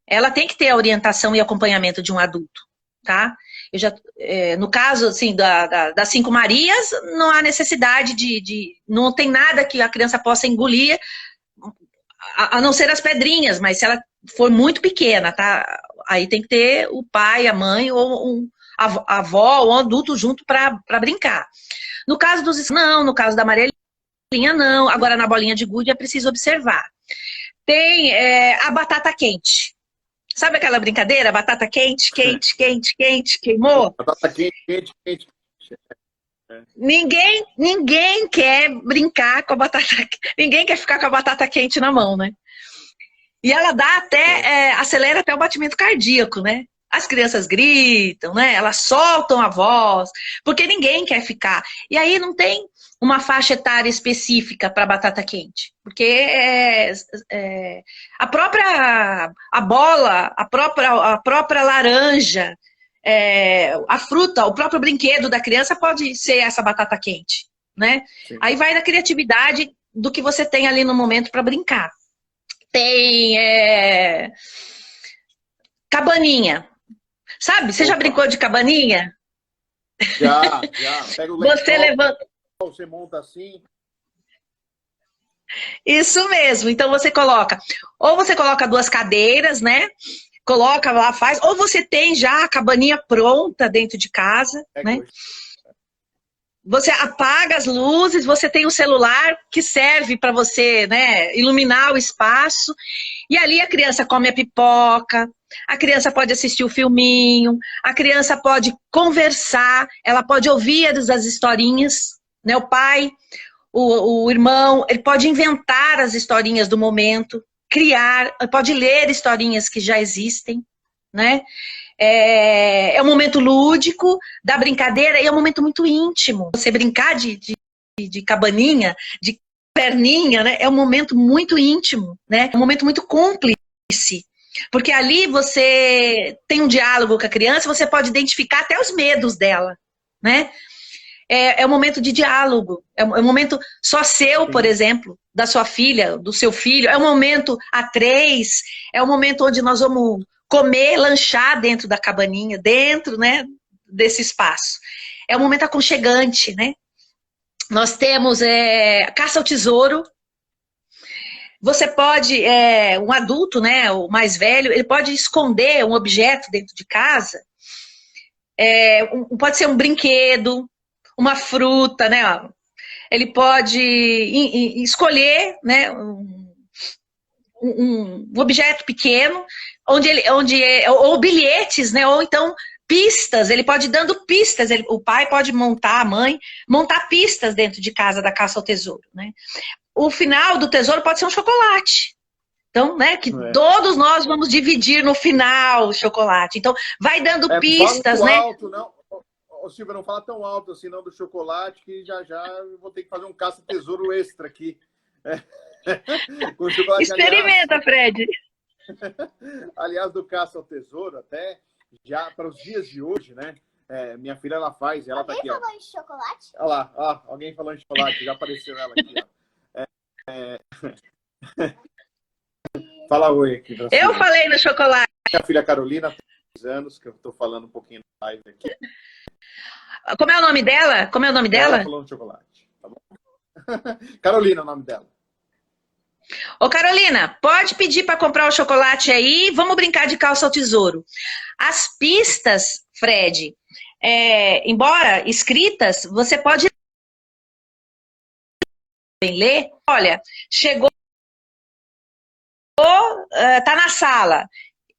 ela tem que ter a orientação e acompanhamento de um adulto, tá? No caso, assim, das 5 Marias, não há necessidade não tem nada que a criança possa engolir, a não ser as pedrinhas, mas se ela for muito pequena, tá? Aí tem que ter o pai, a mãe, ou a avó, ou um adulto junto para brincar. No caso no caso da amarelinha, não. Agora, na bolinha de gude, é preciso observar. Tem a batata quente. Sabe aquela brincadeira? Batata quente, queimou? Batata quente. Ninguém quer brincar com a batata quente. Ninguém quer ficar com a batata quente na mão, né? E ela dá acelera até o batimento cardíaco, né? As crianças gritam, né? Elas soltam a voz, porque ninguém quer ficar. E aí não tem uma faixa etária específica para batata quente, porque a bola, a própria laranja, a fruta, o próprio brinquedo da criança pode ser essa batata quente, né? Sim. Aí vai da criatividade do que você tem ali no momento para brincar. Tem cabaninha. Sabe? Você já brincou de cabaninha? Já. Pega o lençol, você levanta. Você monta assim. Isso mesmo. Então você coloca 2 cadeiras, né? Coloca lá, faz. Ou você tem já a cabaninha pronta dentro de casa, né? Você apaga as luzes, você tem um celular que serve para você, né, iluminar o espaço. E ali a criança come a pipoca, a criança pode assistir o filminho, a criança pode conversar, ela pode ouvir as historinhas, né? O pai, o irmão, ele pode inventar as historinhas do momento, criar, pode ler historinhas que já existem, né? É um momento lúdico da brincadeira e é um momento muito íntimo. Você brincar de cabaninha, de perninha, né? É um momento muito íntimo, né? É um momento muito cúmplice. Porque ali você tem um diálogo com a criança, você pode identificar até os medos dela, né? É um momento de diálogo, é um momento só seu, por exemplo, da sua filha, do seu filho, é um momento a 3, é um momento onde nós vamos comer, lanchar dentro da cabaninha, dentro, né, desse espaço. É um momento aconchegante, né? Nós temos caça ao tesouro. Você pode, um adulto, né, o mais velho, ele pode esconder um objeto dentro de casa. Pode ser um brinquedo, uma fruta, né? Ó. Ele pode escolher, né, um objeto pequeno, ou bilhetes, né? Ou então pistas. Ele pode ir dando pistas. O pai pode montar, a mãe montar pistas dentro de casa da caça ao tesouro, né? O final do tesouro pode ser um chocolate. Então, né, que todos nós vamos dividir no final o chocolate. Então, vai dando pistas, né? Alto, não. Ô, Silvia, não fala tão alto assim não do chocolate, que já eu vou ter que fazer um caça-tesouro extra aqui. Com chocolate, Experimenta, Fred. Aliás, do caça ao tesouro, até já para os dias de hoje, né? Minha filha, ela faz, ela Alguém tá aqui, ó. falou em chocolate? Olha lá, ó, alguém falou em chocolate, já apareceu ela aqui, ó. Fala oi aqui. Eu falei no chocolate. Minha filha Carolina, tem 10 anos, que eu tô falando um pouquinho na live aqui. Como é o nome dela? Como é o nome dela? Ela falou no chocolate, tá bom? Carolina é o nome dela. Ô, Carolina, pode pedir para comprar o chocolate aí, vamos brincar de calça ao tesouro. As pistas, Fred, embora escritas, você pode ler. Olha, chegou, tá na sala.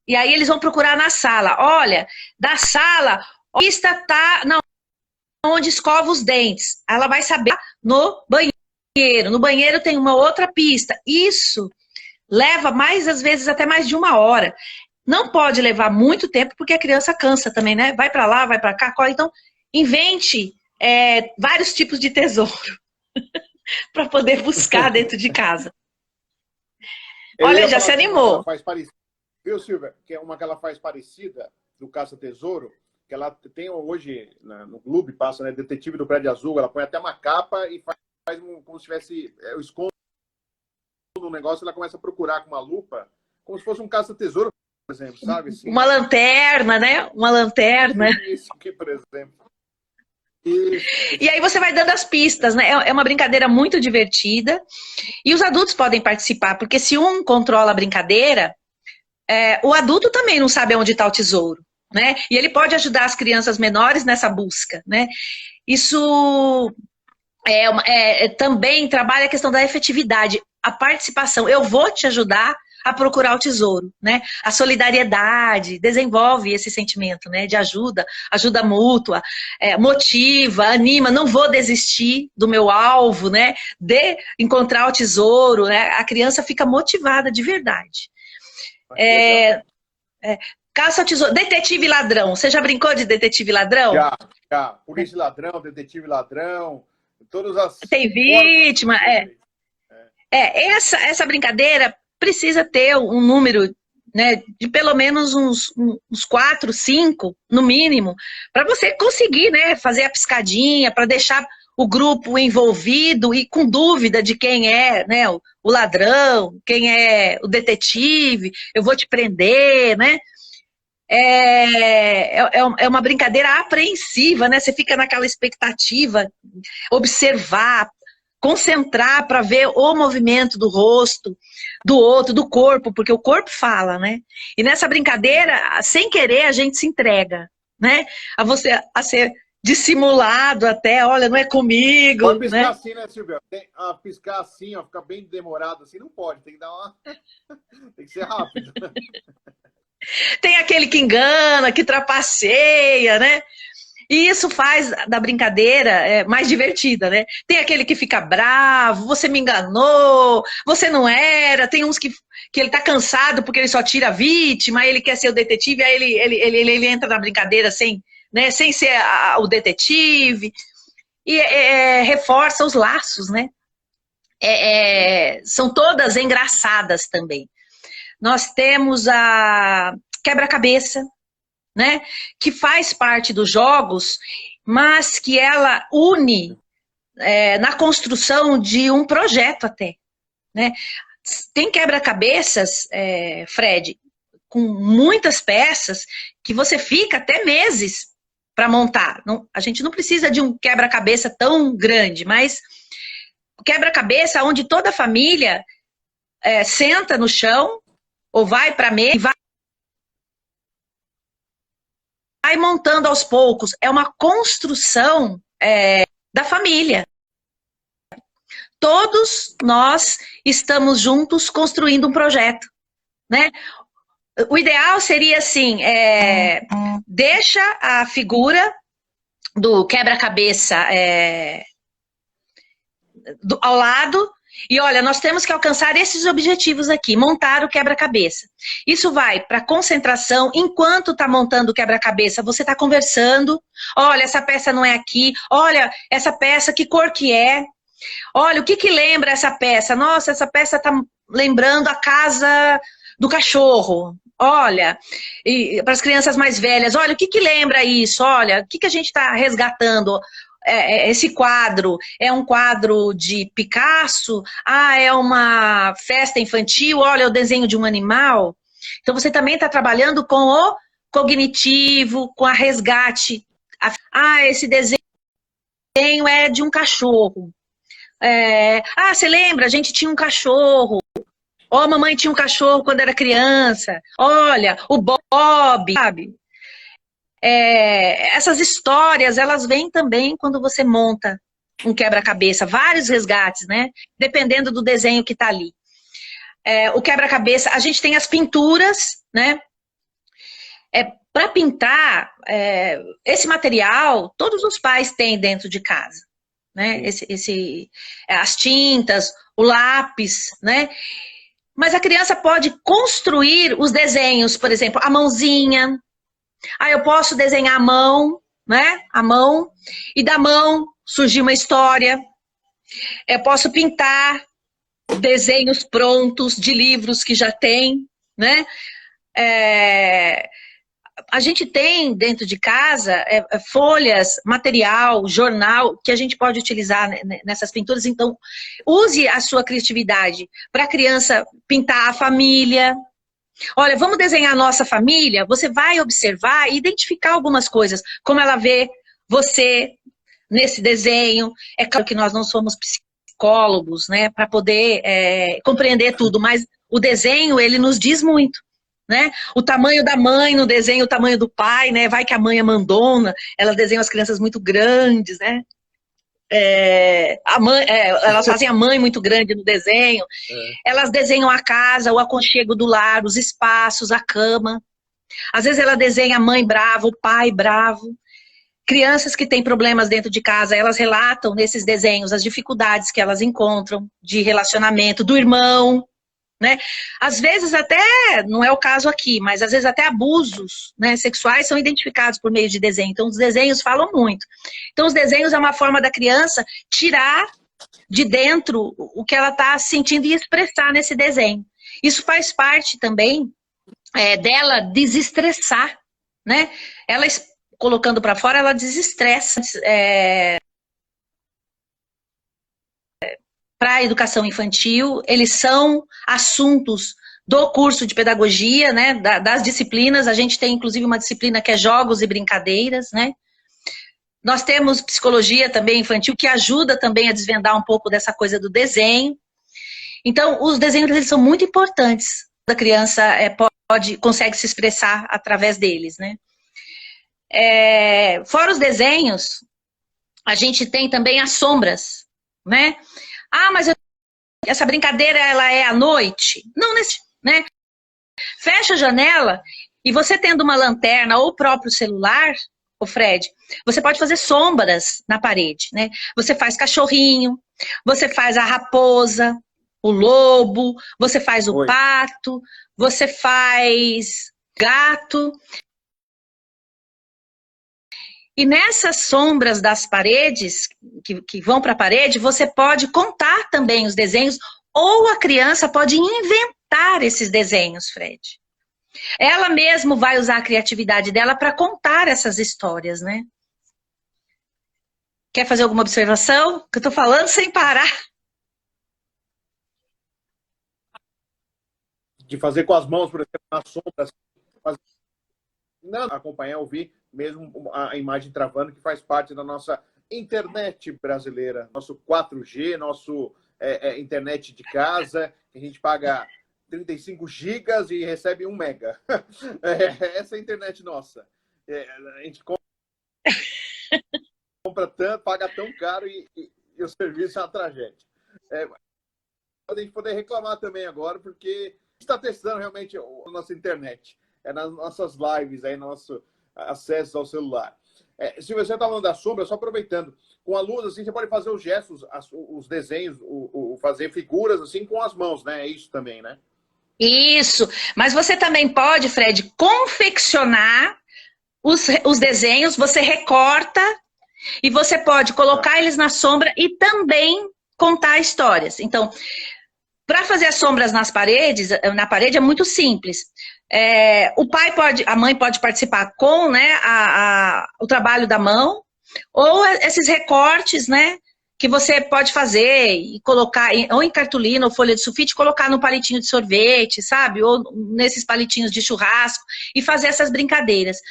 E aí eles vão procurar na sala. Olha, da sala, a pista tá onde escova os dentes. Ela vai saber no banheiro. No banheiro tem uma outra pista. Isso leva às vezes até mais de 1 hora. Não pode levar muito tempo, porque a criança cansa também, né? Vai para lá, vai para cá. Então, invente vários tipos de tesouro para poder buscar dentro de casa. Olha, já se animou. Faz parecida. Viu, Silvia? Que é uma que ela faz parecida do caça-tesouro, que ela tem hoje no clube, passa, né? Detetive do Prédio Azul, ela põe até uma capa e faz como se tivesse o escondo no negócio, ela começa a procurar com uma lupa, como se fosse um caça-tesouro, por exemplo, sabe? Assim, uma lanterna, né? Uma lanterna. Isso aqui, por exemplo. Isso. E aí você vai dando as pistas, né? É uma brincadeira muito divertida. E os adultos podem participar, porque se um controla a brincadeira, o adulto também não sabe onde está o tesouro, né? E ele pode ajudar as crianças menores nessa busca, né? Isso também trabalha a questão da efetividade, a participação. Eu vou te ajudar a procurar o tesouro, né? A solidariedade desenvolve esse sentimento, né? De ajuda mútua, motiva, anima, não vou desistir do meu alvo, né? De encontrar o tesouro, né? A criança fica motivada de verdade. Caça ao tesouro, detetive e ladrão. Você já brincou de detetive e ladrão? Já. Polícia e ladrão, detetive e ladrão, todas as... Tem vítima, essa brincadeira precisa ter um número, né, de pelo menos uns 4, 5, no mínimo, para você conseguir, né, fazer a piscadinha, para deixar o grupo envolvido e com dúvida de quem é, né, o ladrão, quem é o detetive, eu vou te prender, né? É uma brincadeira apreensiva, né? Você fica naquela expectativa, observar, concentrar para ver o movimento do rosto, do outro, do corpo, porque o corpo fala, né? E nessa brincadeira, sem querer, a gente se entrega, né? A ser dissimulado até, olha, não é comigo. Pode piscar, né? Assim, né, Silvia? Piscar assim, ó, ficar bem demorado assim, não pode, tem que dar uma... tem que ser rápido. Tem aquele que engana, que trapaceia, né? E isso faz da brincadeira mais divertida, né? Tem aquele que fica bravo, você me enganou, você não era. Tem uns que ele tá cansado porque ele só tira a vítima, aí ele quer ser o detetive, aí ele entra na brincadeira sem ser o detetive. E reforça os laços, né? São todas engraçadas também. Nós temos a quebra-cabeça, né, que faz parte dos jogos, mas que ela une na construção de um projeto até, né? Tem quebra-cabeças, Fred, com muitas peças, que você fica até meses para montar. A gente não precisa de um quebra-cabeça tão grande, mas quebra-cabeça onde toda a família senta no chão, ou vai para a mesa e vai montando aos poucos. É uma construção da família. Todos nós estamos juntos construindo um projeto, né? O ideal seria assim, deixa a figura do quebra-cabeça ao lado E olha, nós temos que alcançar esses objetivos aqui, montar o quebra-cabeça. Isso vai para concentração, enquanto está montando o quebra-cabeça, você está conversando, olha, essa peça não é aqui, olha, essa peça, que cor que é? Olha, o que que lembra essa peça? Nossa, essa peça está lembrando a casa do cachorro. Olha, e para as crianças mais velhas, olha, o que que lembra isso? Olha, o que que a gente está resgatando? Esse quadro é um quadro de Picasso? Ah, é uma festa infantil? Olha, é o desenho de um animal. Então, você também está trabalhando com o cognitivo, com a resgate. Ah, esse desenho é de um cachorro. Você lembra? A gente tinha um cachorro. Ó, a mamãe tinha um cachorro quando era criança. Olha, o Bob, sabe? Essas histórias, elas vêm também quando você monta um quebra-cabeça, vários resgates, né? Dependendo do desenho que está ali. O quebra-cabeça, a gente tem as pinturas, né? Para pintar, esse material, todos os pais têm dentro de casa, né? As tintas, o lápis, né? Mas a criança pode construir os desenhos, por exemplo, a mãozinha. Eu posso desenhar a mão, né? A mão, e da mão surgir uma história. Eu posso pintar desenhos prontos de livros que já tem, né? A gente tem dentro de casa folhas, material, jornal, que a gente pode utilizar nessas pinturas. Então, use a sua criatividade para a criança pintar a família. Olha, vamos desenhar a nossa família? Você vai observar e identificar algumas coisas, como ela vê você nesse desenho. É claro que nós não somos psicólogos, né, para poder compreender tudo, mas o desenho, ele nos diz muito. Né? O tamanho da mãe no desenho, o tamanho do pai, né? Vai que a mãe é mandona, elas desenham as crianças muito grandes, né? Elas fazem a mãe muito grande no desenho, elas desenham a casa, o aconchego do lar, os espaços, a cama. Às vezes ela desenha a mãe brava, o pai bravo. Crianças que têm problemas dentro de casa, elas relatam nesses desenhos as dificuldades que elas encontram de relacionamento, do irmão, né? Às vezes até, não é o caso aqui, mas às vezes até abusos, né, sexuais são identificados por meio de desenho. Então os desenhos falam muito. Então os desenhos é uma forma da criança tirar de dentro o que ela está sentindo e expressar nesse desenho. Isso faz parte também dela desestressar, né? Ela colocando para fora, ela desestressa. Para a educação infantil, eles são assuntos do curso de pedagogia, né, das disciplinas. A gente tem, inclusive, uma disciplina que é jogos e brincadeiras, né. Nós temos psicologia também infantil, que ajuda também a desvendar um pouco dessa coisa do desenho. Então, os desenhos, eles são muito importantes. A criança consegue se expressar através deles, né. Fora os desenhos, a gente tem também as sombras, né. Mas essa brincadeira, ela é à noite? Não, né? Fecha a janela e você tendo uma lanterna ou o próprio celular, o Fred, você pode fazer sombras na parede, né? Você faz cachorrinho, você faz a raposa, o lobo, você faz o pato, você faz gato. E nessas sombras das paredes, que vão para a parede, você pode contar também os desenhos, ou a criança pode inventar esses desenhos, Fred. Ela mesmo vai usar a criatividade dela para contar essas histórias, né? Quer fazer alguma observação? Que eu estou falando sem parar. De fazer com as mãos, por exemplo, nas sombras. Não, acompanhar, ouvir mesmo a imagem travando, que faz parte da nossa internet brasileira, nosso 4G, nosso internet de casa, que a gente paga 35 gigas e recebe 1 mega. Essa é a internet nossa. A gente compra tanto, paga tão caro e o serviço é uma tragédia. A gente poder reclamar também agora, porque está testando realmente a nossa internet. Nas nossas lives, aí, nosso acesso ao celular. Se você está falando da sombra, só aproveitando, com a luz, assim, você pode fazer os gestos, os desenhos, fazer figuras, assim, com as mãos, né? É isso também, né? Isso, mas você também pode, Fred, confeccionar os desenhos, você recorta e você pode colocar eles na sombra e também contar histórias. Então, para fazer as sombras na parede é muito simples. A mãe pode participar com, né, o trabalho da mão, ou esses recortes, né, que você pode fazer e colocar, ou em cartolina ou folha de sulfite, colocar no palitinho de sorvete, sabe? Ou nesses palitinhos de churrasco e fazer essas brincadeiras.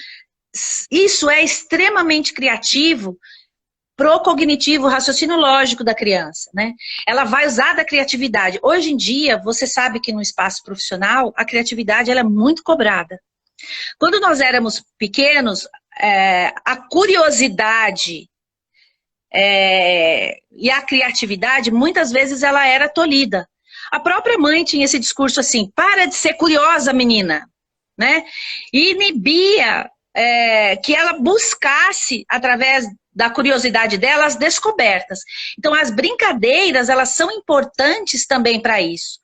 Isso é extremamente criativo pro cognitivo, raciocínio lógico da criança, né? Ela vai usar da criatividade. Hoje em dia, você sabe que no espaço profissional, a criatividade ela é muito cobrada. Quando nós éramos pequenos, a curiosidade e a criatividade, muitas vezes ela era tolhida. A própria mãe tinha esse discurso assim, para de ser curiosa, menina, né? E inibia que ela buscasse, através da curiosidade dela, as descobertas. Então, as brincadeiras, elas são importantes também para isso.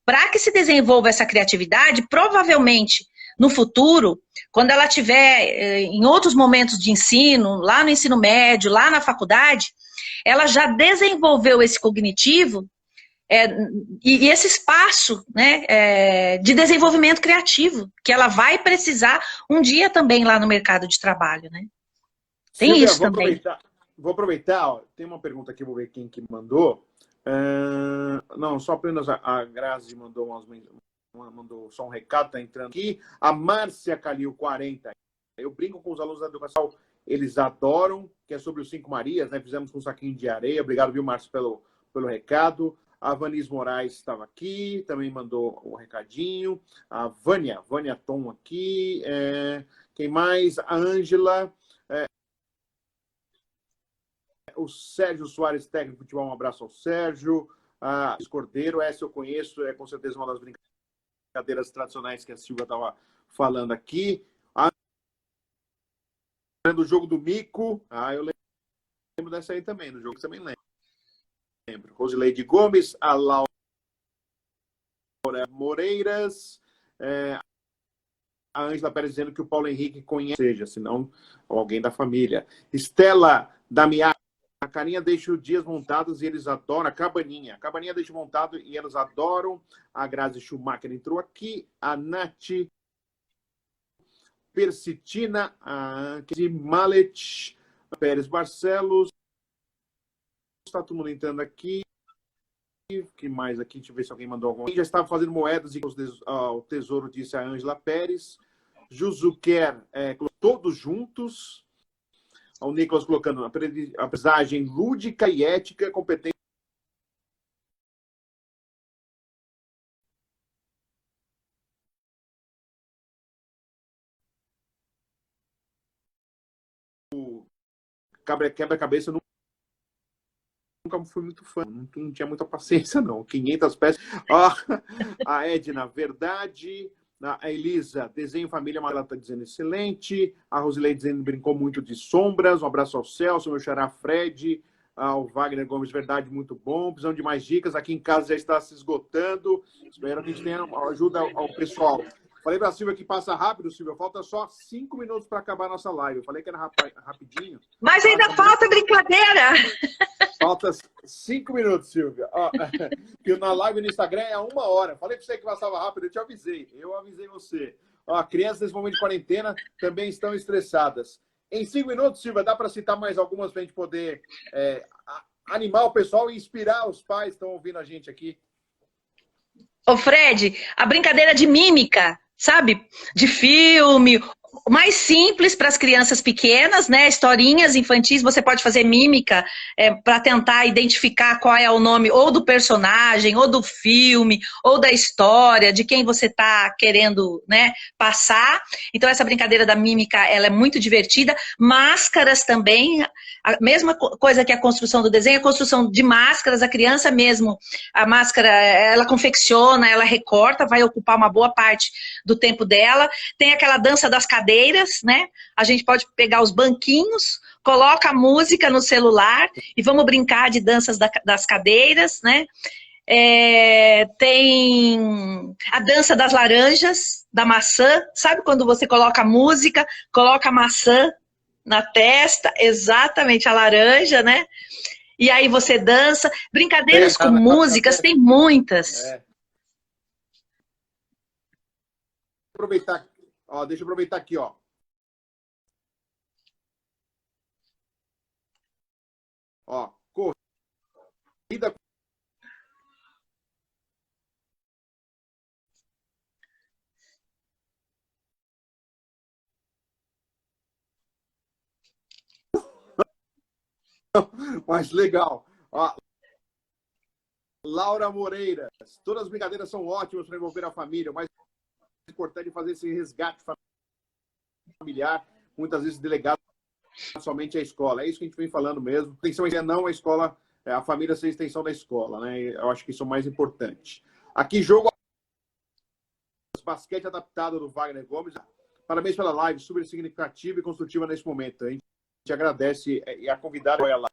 Para que se desenvolva essa criatividade, provavelmente, no futuro, quando ela tiver em outros momentos de ensino, lá no ensino médio, lá na faculdade, ela já desenvolveu esse cognitivo e esse espaço, né, de desenvolvimento criativo, que ela vai precisar um dia também lá no mercado de trabalho, né? Tem Silvia, isso também. Vou aproveitar, ó, tem uma pergunta aqui, vou ver quem que mandou. Não, só apenas a Grazi mandou só um recado, tá entrando aqui. A Márcia Calil, 40. Eu brinco com os alunos da educação, eles adoram, que é sobre os 5 Marias, né? Fizemos com um saquinho de areia. Obrigado, viu, Márcio, pelo recado. A Vanis Moraes estava aqui, também mandou um recadinho. A Vânia Tom aqui. Quem mais? A Ângela. O Sérgio Soares, técnico de futebol, um abraço ao Sérgio. A Cordeiro, essa eu conheço, é com certeza uma das brincadeiras tradicionais que a Silvia estava falando aqui. Do jogo do Mico, eu lembro dessa aí também, do jogo também lembro. Rosileide Gomes, a Laura Moreiras, a Ângela Pérez dizendo que o Paulo Henrique conhece, seja, senão alguém da família. Estela Damiá, a carinha deixa os dias montados e eles adoram. A cabaninha deixa montado e eles adoram. A Grazi Schumacher entrou aqui. A Nath Persitina, a Malet, a Pérez Barcelos. Está todo mundo entrando aqui. O que mais aqui? Deixa eu ver se alguém mandou alguma coisa. Já estava fazendo moedas e o tesouro, disse a Ângela Pérez. Juzuquer, todos juntos. O Nicolas colocando aprendizagem lúdica e ética, competente. Quebra-cabeça, eu nunca fui muito fã, não tinha muita paciência, não. 500 peças. A Edna, verdade. A Elisa, desenho família, ela está dizendo excelente. A Rosileide dizendo brincou muito de sombras. Um abraço ao Celso, meu xará Fred. Ao Wagner Gomes, verdade, muito bom. Precisamos de mais dicas. Aqui em casa já está se esgotando. Espero que a gente tenha ajuda ao pessoal. Falei para a Silvia que passa rápido, Silvia. Falta só 5 minutos para acabar a nossa live. Eu falei que era rapidinho. Mas ainda falta brincadeira. Falta 5 minutos, Silvia. Que na live no Instagram é 1 hora. Falei para você que passava rápido, eu te avisei. Eu avisei você. Crianças nesse momento de quarentena também estão estressadas. Em 5 minutos, Silvia, dá para citar mais algumas para a gente poder animar o pessoal e inspirar os pais que estão ouvindo a gente aqui. Ô Fred, a brincadeira de mímica, sabe? De filme, mais simples para as crianças pequenas, né? Historinhas infantis, você pode fazer mímica para tentar identificar qual é o nome ou do personagem, ou do filme, ou da história, de quem você está querendo, né, passar. Então essa brincadeira da mímica, ela é muito divertida. Máscaras também, a mesma coisa que a construção do desenho, a construção de máscaras, a criança mesmo, a máscara, ela confecciona, ela recorta, vai ocupar uma boa parte do tempo dela. Tem aquela dança das cadeiras, cadeiras, né? A gente pode pegar os banquinhos, coloca a música no celular e vamos brincar de danças das cadeiras, né? Tem a dança das laranjas, da maçã. Sabe quando você coloca a música, coloca a maçã na testa? Exatamente, a laranja, né? E aí você dança. Brincadeiras com músicas, tem muitas. Aproveitar, ó, deixa eu aproveitar aqui, ó. Ó, corrida. Mas legal. Ó, Laura Moreira, todas as brincadeiras são ótimas para envolver a família. O mais importante é fazer esse resgate familiar, muitas vezes delegado somente à escola. É isso que a gente vem falando mesmo. Atenção é não a escola, a família ser extensão da escola, né? Eu acho que isso é o mais importante. Aqui, jogo basquete adaptado do Wagner Gomes. Parabéns pela live, super significativa e construtiva nesse momento. A gente agradece e a convidada foi ela.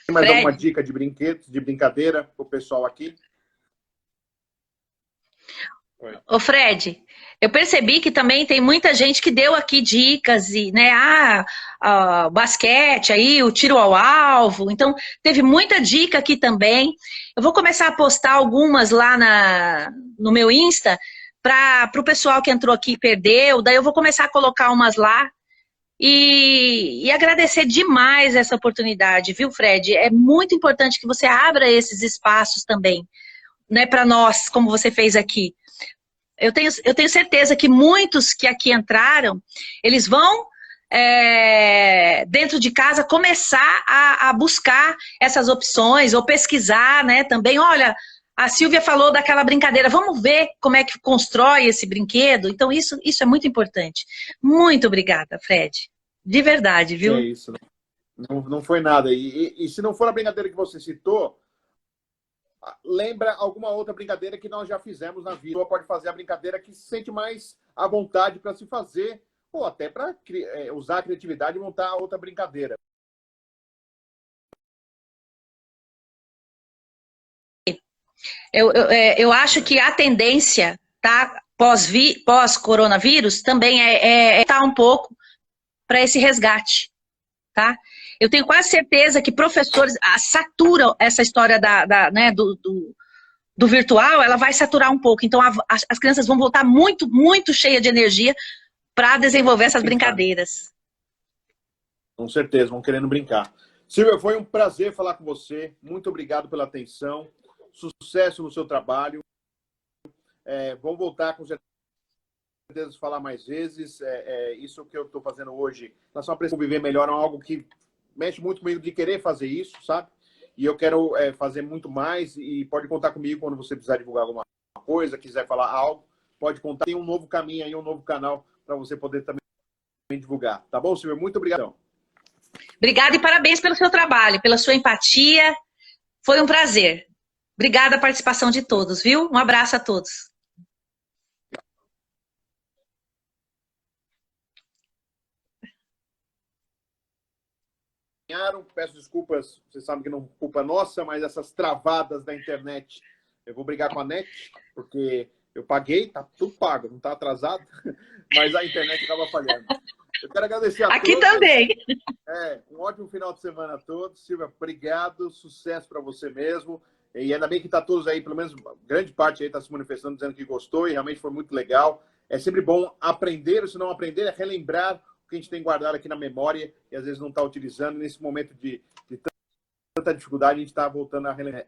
Tem mais alguma dica de brinquedos, de brincadeira para o pessoal aqui? Ô Fred, eu percebi que também tem muita gente que deu aqui dicas, e, né, o basquete aí, o tiro ao alvo, então teve muita dica aqui também. Eu vou começar a postar algumas lá no meu Insta, para o pessoal que entrou aqui e perdeu, daí eu vou começar a colocar umas lá, e agradecer demais essa oportunidade, viu, Fred? É muito importante que você abra esses espaços também, né, para nós, como você fez aqui. Eu tenho certeza que muitos que aqui entraram, eles vão, dentro de casa, começar a buscar essas opções, ou pesquisar, né, também. Olha, a Silvia falou daquela brincadeira, vamos ver como é que constrói esse brinquedo? Então, isso é muito importante. Muito obrigada, Fred. De verdade, viu? É isso. Não foi nada. E se não for a brincadeira que você citou, lembra alguma outra brincadeira que nós já fizemos na vida. Ou pode fazer a brincadeira que se sente mais à vontade para se fazer, ou até para usar a criatividade e montar outra brincadeira. Eu acho que a tendência, tá, pós-coronavírus, também tá um pouco para esse resgate, tá? Eu tenho quase certeza que professores saturam essa história né, do virtual, ela vai saturar um pouco. Então, as crianças vão voltar muito, muito cheias de energia para desenvolver essas brincadeiras. Com certeza, vão querendo brincar. Silvia, foi um prazer falar com você. Muito obrigado pela atenção. Sucesso no seu trabalho. Vamos voltar com certeza falar mais vezes. Isso que eu estou fazendo hoje, na sua pressão viver melhor, é algo que mexe muito comigo de querer fazer isso, sabe? E eu quero fazer muito mais, e pode contar comigo quando você precisar divulgar alguma coisa, quiser falar algo, pode contar. Tem um novo caminho aí, um novo canal para você poder também divulgar. Tá bom, Silvia? Muito obrigado. Obrigada e parabéns pelo seu trabalho, pela sua empatia. Foi um prazer. Obrigada a participação de todos, viu? Um abraço a todos. Peço desculpas, vocês sabem que não é culpa nossa, mas essas travadas da internet, eu vou brigar com a NET, porque eu paguei, tá tudo pago, não tá atrasado, mas a internet estava falhando. Eu quero agradecer a todos. Aqui também. Um ótimo final de semana a todos. Silvia, obrigado, sucesso para você mesmo. E ainda bem que tá todos aí, pelo menos grande parte aí está se manifestando, dizendo que gostou, e realmente foi muito legal. É sempre bom aprender, ou se não aprender, é relembrar o que a gente tem guardado aqui na memória e às vezes não está utilizando. Nesse momento de tanta dificuldade, a gente está voltando a relembrar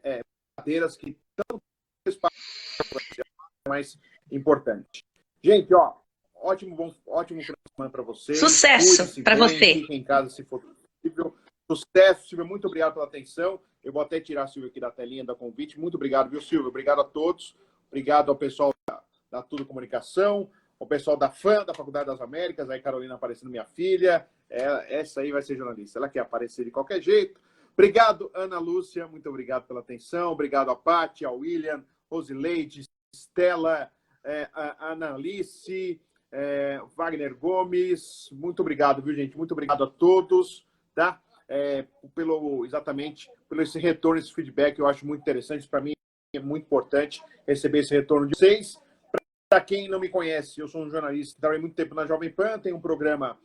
brincadeiras que tanto é mais importante. Gente, ó, ótimo final de semana para vocês. Sucesso para você. Fiquem em casa se for possível. Sucesso, Silvia. Muito obrigado pela atenção. Eu vou até tirar a Silvia aqui da telinha da convite. Muito obrigado, viu, Silvia? Obrigado a todos. Obrigado ao pessoal da Tudo Comunicação, ao pessoal da FAM, da Faculdade das Américas, aí Carolina aparecendo, minha filha. Essa aí vai ser jornalista. Ela quer aparecer de qualquer jeito. Obrigado, Ana Lúcia, muito obrigado pela atenção. Obrigado a Paty, ao William, Rosileide, Estela, a Analice, Wagner Gomes. Muito obrigado, viu, gente? Muito obrigado a todos, tá? Exatamente pelo esse retorno, esse feedback, eu acho muito interessante. Para mim é muito importante receber esse retorno de vocês. Para quem não me conhece, eu sou um jornalista que trabalhei muito tempo na Jovem Pan, tenho um programa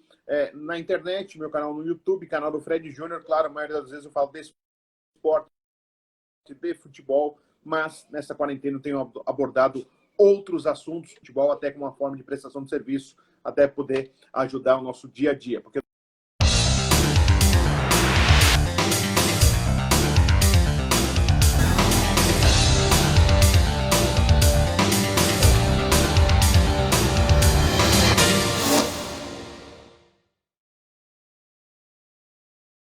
na internet, meu canal no YouTube, canal do Fred Júnior. Claro, a maioria das vezes eu falo de esporte, de futebol, mas nessa quarentena eu tenho abordado outros assuntos, futebol até como uma forma de prestação de serviço, até poder ajudar o nosso dia a dia. Porque